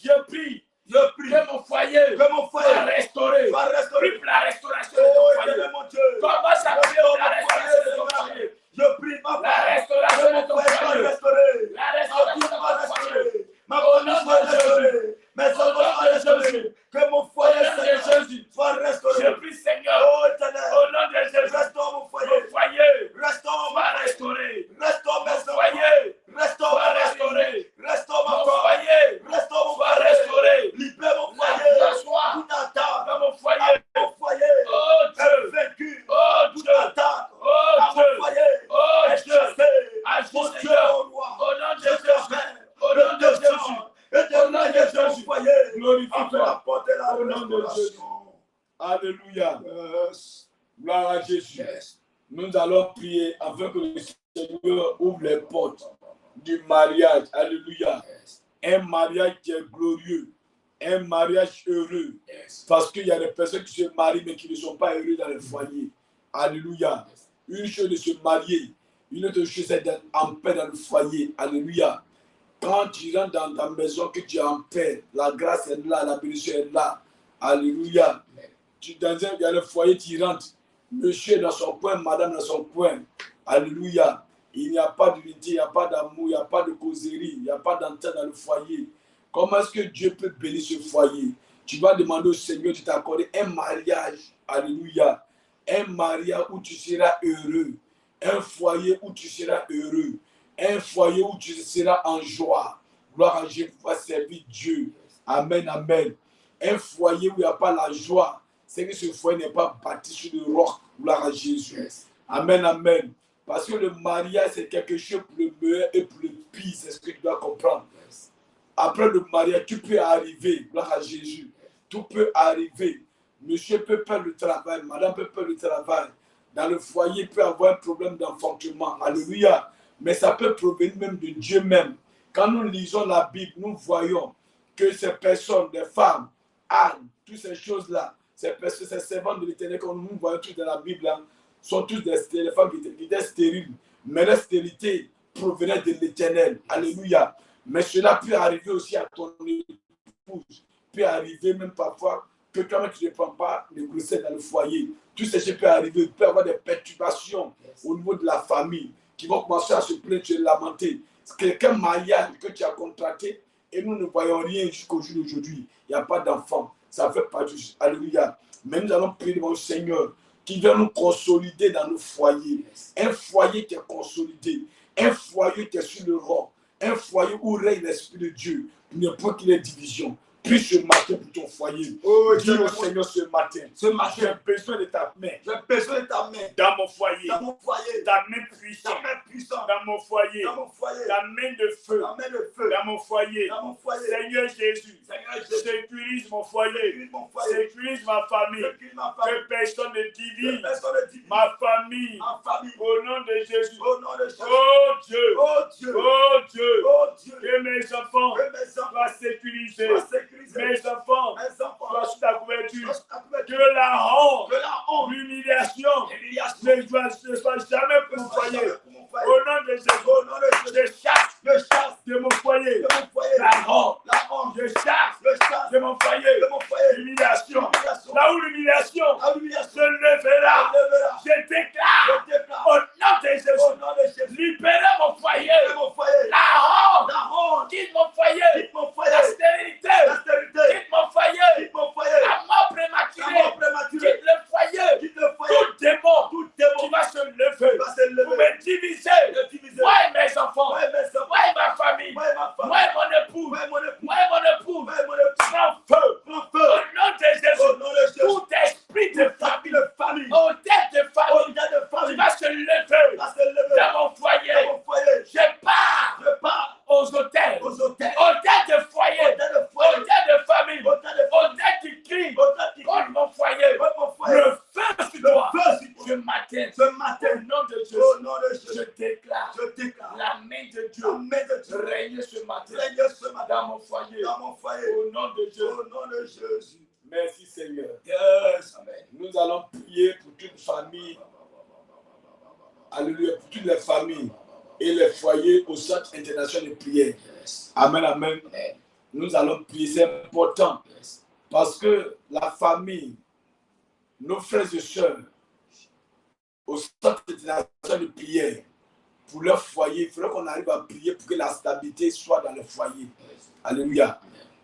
je prie que mon foyer soit restaurer. Sois restauré. Prie pour la restauration de Oh, ton foyer. éternel mon Dieu. Commence à prier pour la Restaure mon foyer, restauration de ton Seigneur. foyer. Je prie ma La part. restauration Que de mon ton foyer soit foyer. restauré. La Ma restauration vie de soit ton foyer. restaurée. Ma Au famille nom soit de restaurée. Jésus. Mes Au enfants nom soient de restaurés. Jésus. Que mon Au foyer, nom de Seigneur, Jésus. soit restauré. Je prie, Seigneur. Oh, éternel. Au nom de Jésus. Restaure mon foyer. Mon foyer Restaure mon soit foyer. restauré. Restaure mes Mon enfants. foyer Restaure soit ma famille. restauré. Restaure ma Mon femme. foyer Restaure mon soit foyer. restauré. Libère mon La foyer. joie soit Toute attaque. dans mon foyer. À mon foyer. Oh Est Dieu. vaincu. Oh Toute Dieu. attaque. Oh À mon Dieu. foyer. Oh Est Dieu. chassé. Agis, Mon Dieu, Seigneur. mon roi. Au nom de Je Jésus. t'appelle. Au Je nom de te Jésus. sens. Et Au nom de de ton Jésus. foyer. Glorifie-toi. Afin d'apporter la Au nom de restauration. Alléluia. Yes. Gloire à Jésus. Yes. Nous allons prier afin que le Seigneur ouvre les portes du mariage. Alléluia. Yes. Un mariage qui est glorieux. Un mariage heureux. Yes. Parce qu'il y a des personnes qui se marient mais qui ne sont pas heureux dans le foyer. Alléluia. Une chose de se marier. Une autre chose c'est d'être en paix dans le foyer. Alléluia. Quand tu rentres dans ta maison, que tu es en paix, la grâce est là, la bénédiction est là. Alléluia. Il y a le foyer, tu rentres. Monsieur est dans son coin, madame dans son coin. Alléluia. Il n'y a pas d'unité, il n'y a pas d'amour, il n'y a pas de causerie, il n'y a pas d'entente dans le foyer. Comment est-ce que Dieu peut bénir ce foyer? Tu vas demander au Seigneur de t'accorder un mariage. Alléluia. Un mariage où tu seras heureux. Un foyer où tu seras heureux. Un foyer où tu seras en joie. Gloire à Dieu, pour servir Dieu. Amen, amen. Un foyer où il n'y a pas la joie, c'est que ce foyer n'est pas bâti sur le roc. Gloire à Jésus. Yes. Amen, amen. Parce que le mariage, c'est quelque chose pour le meilleur et pour le pire. C'est ce que tu dois comprendre. Yes. Après le mariage, tu peux arriver. Gloire à Jésus. Tout peut arriver. Monsieur peut perdre le travail. Madame peut perdre le travail. Dans le foyer, il peut avoir un problème d'enfantement. Alléluia. Mais ça peut provenir même de Dieu même. Quand nous lisons la Bible, nous voyons que ces personnes, des femmes, Anne, toutes ces choses-là, ces personnes, ces servantes de l'Éternel, comme nous voyons tous dans la Bible, hein, sont tous des femmes qui étaient stériles. Mais la stérilité provenait de l'Éternel. Alléluia. Mais cela peut arriver aussi à ton épouse. Peut arriver même parfois que toi-même tu ne prends pas de grossesse dans le foyer. Tout ce qui peut arriver. Il peut y avoir des perturbations au niveau de la famille qui vont commencer à se plaindre, se lamenter. C'est quelqu'un mariage que tu as contracté et nous ne voyons rien jusqu'au jour d'aujourd'hui. Il n'y a pas d'enfant. Ça fait pas du... Alléluia. Mais nous allons prier devant le Seigneur qui vient nous consolider dans nos foyers. Un foyer qui est consolidé. Un foyer qui est sur le roc. Un foyer où règne l'Esprit de Dieu. Il n'y a pas qu'il y ait division. Puis ce matin pour ton foyer. Oh, dis au Seigneur ce matin. J'ai besoin de ta main. J'ai besoin de ta main. Dans mon foyer. Dans mon foyer. Ta main puissante. Ta main puissante. Dans mon foyer. Dans mon foyer. Ta main de feu. Ta main de feu. Dans mon foyer. Dans mon foyer. Seigneur Jésus. Seigneur Jésus. Sécurise mon foyer. Sécurise mon foyer. Sécurise ma famille. Sécurise ma famille. Que personne ne divise. Que personne ne divise. Ma famille. Ma famille. Au nom de Jésus. Au nom de Jésus. Oh Dieu. Oh Dieu. Oh Dieu. Oh Dieu. Que mes enfants Que mes enfants soient sécurisés. soient sécurisés. Mes enfants Mes enfants soient sous ta couverture. soient sous ta couverture. Que la honte, Que la honte, l'humiliation l'humiliation ne soit jamais pour mon foyer. Au nom de Jésus, Au nom de Jésus. je chasse de mon foyer De mon foyer. la honte. La honte. Je chasse Le chasse. de mon foyer De mon foyer. l'humiliation. L'humiliation. Là où l'humiliation La humiliation. se levera, Se lèvera. je déclare Je déclare. au nom de Au Jésus, nom de Jésus. libérez mon foyer. De mon foyer. La honte, La honte. quitte mon foyer. Quitte mon La foyer. stérilité, La stérilité. quitte mon foyer. Quitte mon foyer. La mort La prématurée, mort prématurée. quitte le foyer. Quitte le foyer. Tout démon Tout démon qui va se lever va se lever. pour me diviser. Me diviser. Moi et mes enfants, Moi et mes enfants. moi et ma famille, Moi et ma femme. moi et mon époux, Moi et mon époux. moi et mon époux, Moi et mon époux. prends feu. Prends Au feu. nom de Jésus, Au nom de Jésus. tout esprit de famille, De famille. au tête de Au famille, nom de qui famille. va se lever Va se lever. dans mon foyer. Dans mon foyer. Je pars Je pars aux hôtels, aux hôtels. aux têtes de foyer, Au nom de aux foyer. têtes de famille, Au nom de aux têtes qui crient Au nom de contre mon foyer. Contre mon foyer. Le feu sur toi. Le feu sur Ce matin, Ce au matin. nom de Jésus, Au nom de je Jésus. déclare Je déclare. la main de La Dieu main de Dieu. régner ce matin Règne ce matin. dans mon foyer. Dans mon foyer. Au nom de Jésus. Au nom de Jésus. Merci Seigneur. Yes. Amen. Nous allons prier pour toute famille. Alléluia. Pour toutes les familles et les foyers au centre international de prière. Yes. Amen, amen. Amen. Nous allons prier. C'est important. Yes. Parce que la famille, nos frères et sœurs, au centre de prière, pour leur foyer, il faudrait qu'on arrive à prier pour que la stabilité soit dans le foyer. Alléluia.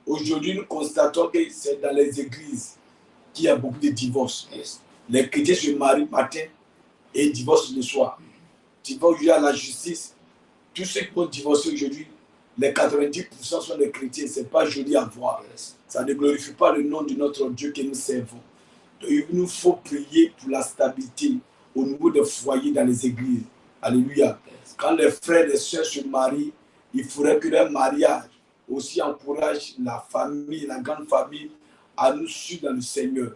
Aujourd'hui, nous constatons que c'est dans les églises qu'il y a beaucoup de divorces. Les chrétiens se marient matin et divorcent le soir. Tu vas aujourd'hui à la justice, tous ceux qui vont divorcer aujourd'hui, les 90% sont des chrétiens. Ce n'est pas joli à voir. Ça ne glorifie pas le nom de notre Dieu que nous servons. Donc, il nous faut prier pour la stabilité au niveau des foyers dans les églises. Alléluia. Quand les frères et les sœurs se marient, il faudrait que leur mariage aussi encourage la famille, la grande famille, à nous suivre dans le Seigneur.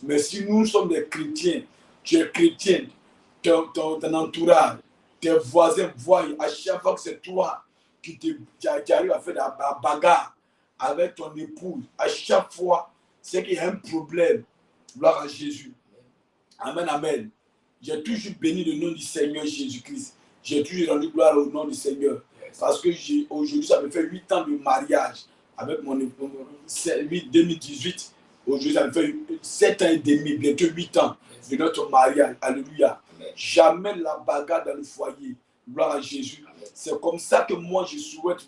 Mais si nous sommes des chrétiens, tu es chrétien, ton entourage, tes voisins voient à chaque fois que c'est toi qui arrives à faire la bagarre avec ton épouse, à chaque fois, c'est qu'il y a un problème. Gloire à Jésus. Amen, amen. J'ai toujours béni le nom du Seigneur Jésus-Christ. J'ai toujours rendu gloire au nom du Seigneur. Parce que aujourd'hui, ça me fait 8 ans de mariage avec mon épouse. 2018. Aujourd'hui, ça me fait 7 ans et demi, bientôt 8 ans de notre mariage. Alléluia. Jamais la bagarre dans le foyer. Gloire à Jésus. C'est comme ça que moi, je souhaite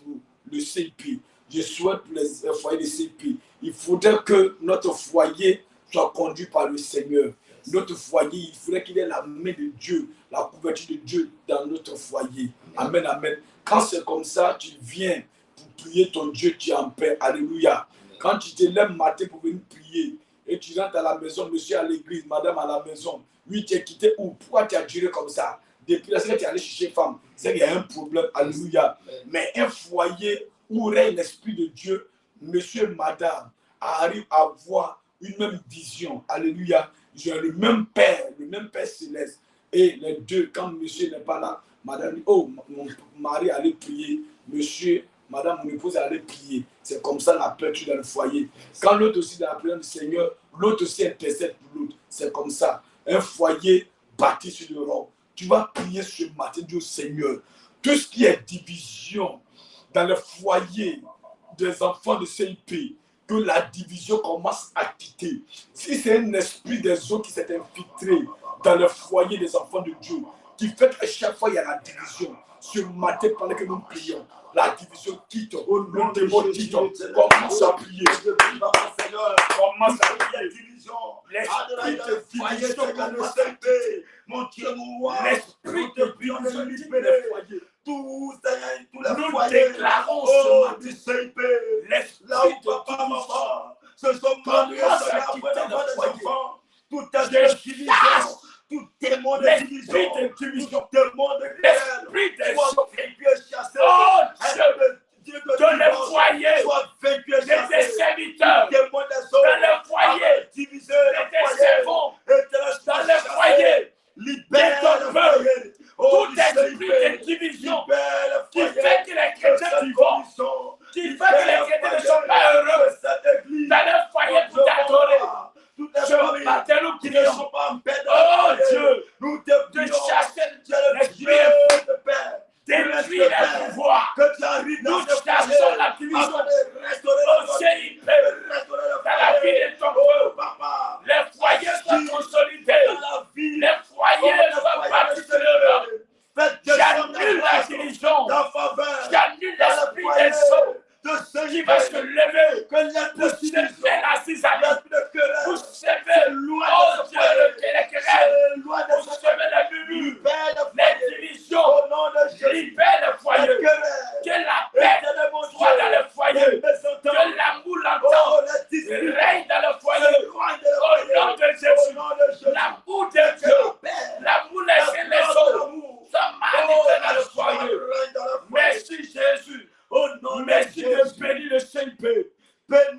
le CIP. Je souhaite pour les foyers de CIP. Il faudrait que notre foyer soit conduit par le Seigneur. Notre foyer, il faudrait qu'il ait la main de Dieu, la couverture de Dieu dans notre foyer. Amen, amen. Quand c'est comme ça, tu viens pour prier ton Dieu, tu es en paix. Alléluia. Quand tu te lèves matin pour venir prier et tu rentres à la maison, monsieur à l'église, madame à la maison, oui, tu es quitté où? Pourquoi tu as duré comme ça? Depuis la semaine, tu es allé chercher femme. C'est qu'il y a un problème. Alléluia. Mais un foyer où règne l'Esprit de Dieu, monsieur, madame, arrive à avoir une même vision. Alléluia. J'ai le même Père céleste. Et les deux, quand monsieur n'est pas là, madame dit, oh, mon mari allait prier, monsieur, madame, mon épouse allait prier. C'est comme ça la paix dans le foyer. Quand l'autre aussi dans la prière du Seigneur, l'autre aussi intercède pour l'autre. C'est comme ça. Un foyer bâti sur le roc. Tu vas prier ce matin du Seigneur. Tout ce qui est division dans le foyer des enfants de CIP, que la division commence à quitter. Si c'est un esprit des eaux qui s'est infiltré dans le foyer des enfants de Dieu, qui fait qu'à chaque fois il y a la division, ce matin pendant que nous prions, la division quitte, le démon quitte, commence à prier. Commence à prier. L'esprit de division commence à quitter. Mon Dieu, l'esprit de division libéré. Tous les foyers, déclarons ce matin, l'esprit de papa, ce sont mariés après d'avoir des enfants, tout est division, tout démon de division, tout démon de l'esprit de chassé, oh Dieu, dans le foyer, des serviteurs, dans le foyer, des servants, dans le foyer, libère ton peuple. Tout esprit de division qui fait que les chrétiens divorcent, qui fait que les chrétiens ne sont pas heureux dans leur foyer pour t'adorer. Ce matin, nous prions, oh Dieu, de chasser l'esprit de paix, détruire les pouvoirs. Nous chassons la division au CIP, dans la vie de ton peuple. Les foyers sont consolidés, les foyers sont bâtis sur le roc. J'annule la division, j'annule l'esprit des eaux qui va se lever pour semer la cisaille, pour semer, oh Dieu, les querelles, pour semer les murmures, les divisions, libère le foyer, que la paix soit dans le foyer, que l'amour l'entende, règne dans le foyer, au nom de Jésus, l'amour de Dieu, l'amour laissé les autres, sont manifestés dans le foyer. Merci Jésus. Oh non, merci de bénir le CIP.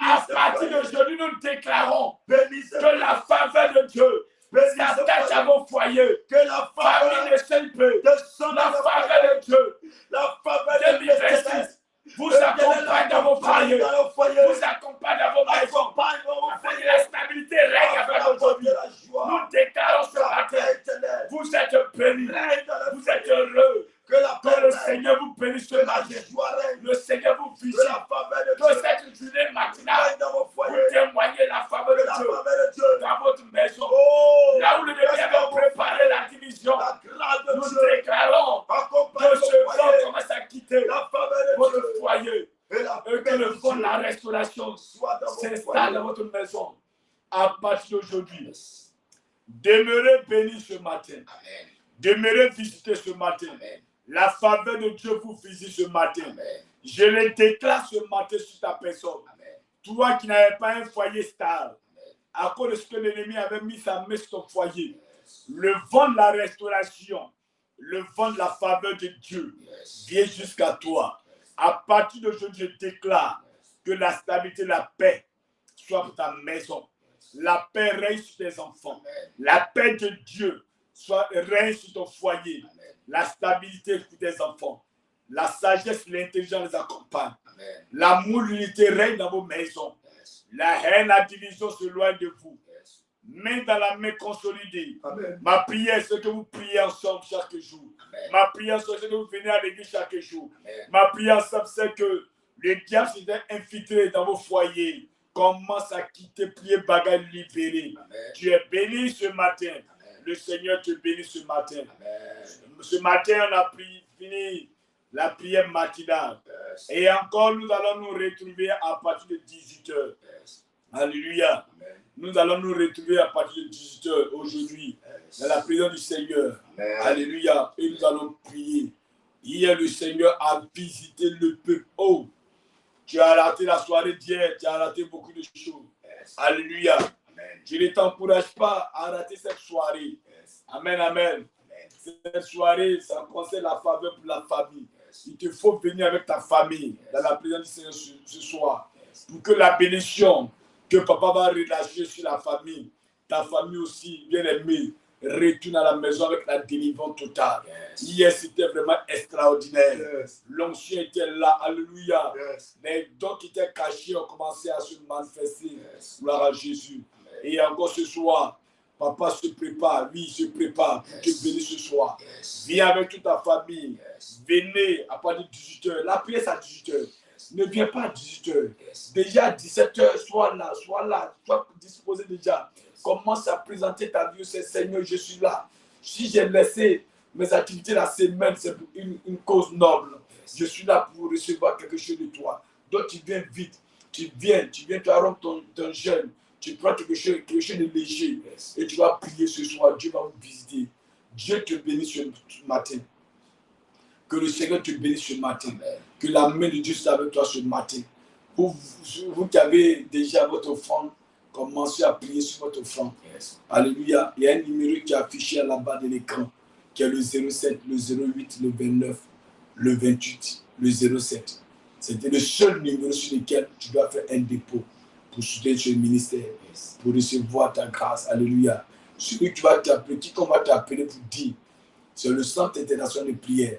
À partir d'aujourd'hui, nous déclarons que la faveur de Dieu s'attache à vos foyers. Que la faveur de CIP, la faveur de Dieu, la faveur de 2026 vous accompagne dans vos foyers, vous accompagne dans vos maisons. La stabilité règne avec votre vie. Nous déclarons ce matin, vous êtes bénis, vous êtes heureux. Que le Seigneur vous bénisse ce matin. Le Seigneur vous visite. Que cette journée matinale, vous témoignez la de Dieu. dans votre maison. Oh, Là où le ennemi avait préparé la division, la grâce de nous Dieu déclarons accompagne que ce le vent foyer, commence à quitter la faveur de votre Dieu foyer et la et que le vent de la bénédiction restauration soit dans vos s'installe foyers. dans votre maison à partir d'aujourd'hui. Demeurez bénis ce matin. Amen. Demeurez visiter ce matin. Amen. La faveur de Dieu vous visite ce matin. Amen. Je le déclare ce matin sur ta personne. Amen. Toi qui n'avais pas un foyer stable, à cause de ce que l'ennemi avait mis sa main sur ton foyer, le vent de la restauration, le vent de la faveur de Dieu vient jusqu'à toi. À partir d'aujourd'hui, je déclare que la stabilité, la paix soit pour ta maison. La paix règne sur tes enfants. La paix de Dieu règne sur ton foyer. La stabilité pour tes enfants. La sagesse, l'intelligence les accompagne. L'amour, l'unité règne dans vos maisons. La haine, la division se loigne de vous. Main dans la main consolidée. Amen. Ma prière, c'est que vous priez ensemble chaque jour. Amen. Ma prière, c'est que vous venez à l'église chaque jour. Amen. Ma prière, c'est que le diable s'est infiltré dans vos foyers. Commence à quitter, prier, bagaille, libérer. Amen. Tu es béni ce matin. Amen. Le Seigneur te bénit ce matin. Amen. Ce matin, on a fini la prière matinale. Yes. Et encore, nous allons nous retrouver à partir de 18h. Yes. Alléluia. Amen. Nous allons nous retrouver à partir de 18h aujourd'hui Yes. dans la présence du Seigneur. Amen. Alléluia. Et nous allons prier. Hier, le Seigneur a visité le peuple. Oh, tu as raté la soirée d'hier. Tu as raté beaucoup de choses. Yes. Alléluia. Amen. Je ne t'encourage pas à rater cette soirée. Yes. Amen, amen. Amen. Cette soirée, ça concerne la faveur pour la famille. Il te faut venir avec ta famille dans la présence du Seigneur ce soir. Pour que la bénédiction que papa va relâcher sur la famille, ta famille aussi, bien aimée, retourne à la maison avec la délivrance totale. Yes. Hier, c'était vraiment extraordinaire. Yes. L'onction était là. Alléluia. Yes. Les dons qui étaient cachés ont commencé à se manifester. Yes. Gloire à Jésus. Et encore ce soir, papa se prépare, lui il se prépare pour te bénir ce soir. Yes. Viens avec toute ta famille. Yes. Venez à partir de 18h. La prière c'est à 18h. Yes. Ne viens pas à 18h. Yes. Déjà à 17h, sois là, sois disposé déjà. Yes. Commence à présenter ta vie au Seigneur, je suis là. Si j'ai laissé mes activités la semaine, c'est pour une cause noble. Yes. Je suis là pour recevoir quelque chose de toi. Donc tu viens vite. Tu viens, tu arrêtes ton jeûne. Tu prends quelque chose de léger. Yes. Et tu vas prier ce soir. Dieu va vous visiter. Dieu te bénisse ce matin. Que le Seigneur te bénisse ce matin. Amen. Que la main de Dieu soit avec toi ce matin. Vous qui avez déjà votre offrande, commencez à prier sur votre offrande. Yes. Alléluia. Il y a un numéro qui est affiché là-bas de l'écran, qui est le 07, le 08, le 29, le 28, le 07. C'était le seul numéro sur lequel tu dois faire un dépôt pour soutenir ce ministère, Yes. pour recevoir ta grâce. Alléluia. Celui qui va t'appeler, qui va t'appeler pour dire, c'est le Centre international de prière.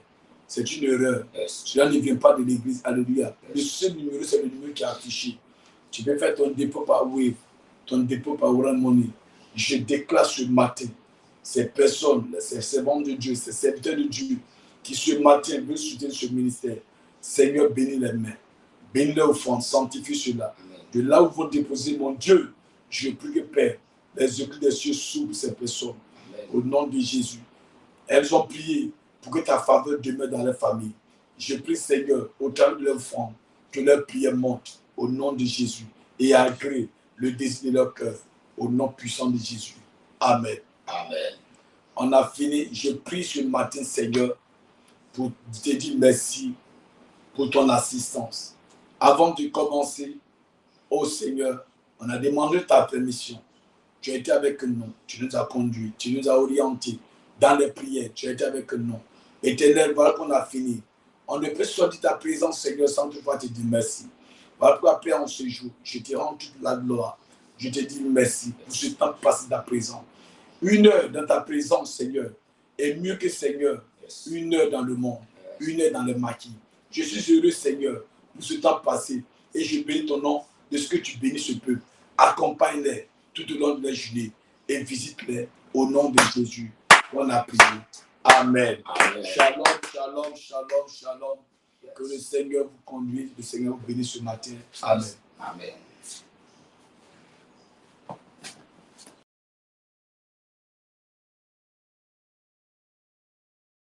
C'est une erreur. Yes. Cela ne vient pas de l'église. Alléluia. Yes. Le seul numéro, c'est le numéro qui est affiché. Tu peux faire ton dépôt par Wave, ton dépôt par Orange Money. Je déclare ce matin, ces personnes, ces servants de Dieu, ces serviteurs de Dieu, qui ce matin veulent soutenir ce ministère. Seigneur, bénis les mains. Bénis les offrandes, sanctifie cela. Amen. De là où vous déposez, mon Dieu, je prie que Père, les yeux des cieux s'ouvrent ces personnes. Amen. Au nom de Jésus. Elles ont prié pour que ta faveur demeure dans leur famille. Je prie, Seigneur, au travers de leur offrande, que leur prière monte au nom de Jésus et agrée le désir de leur cœur au nom puissant de Jésus. Amen. Amen. On a fini. Je prie ce matin, Seigneur, pour te dire merci pour ton assistance. Avant de commencer, oh Seigneur, on a demandé ta permission. Tu as été avec nous, tu nous as conduits, tu nous as orientés dans les prières, tu as été avec nous. Éternel, voilà qu'on a fini. On ne peut sortir ta présence, Seigneur, sans toutefois te dire merci. Voilà pourquoi après en ce jour, je te rends toute la gloire. Je te dis merci pour ce temps passé dans ta présence. 1 heure dans ta présence, Seigneur, est mieux que, Seigneur, 1 heure dans le monde, 1 heure dans les maquis. Je suis heureux, Seigneur, pour ce temps passé. Et je bénis ton nom de ce que tu bénis ce peuple. Accompagne-les tout au long de la journée et visite-les au nom de Jésus. On a prié. Amen. Amen. Shalom, shalom, shalom, shalom. Que le Seigneur vous conduise, le Seigneur vous bénisse ce matin. Amen. Amen.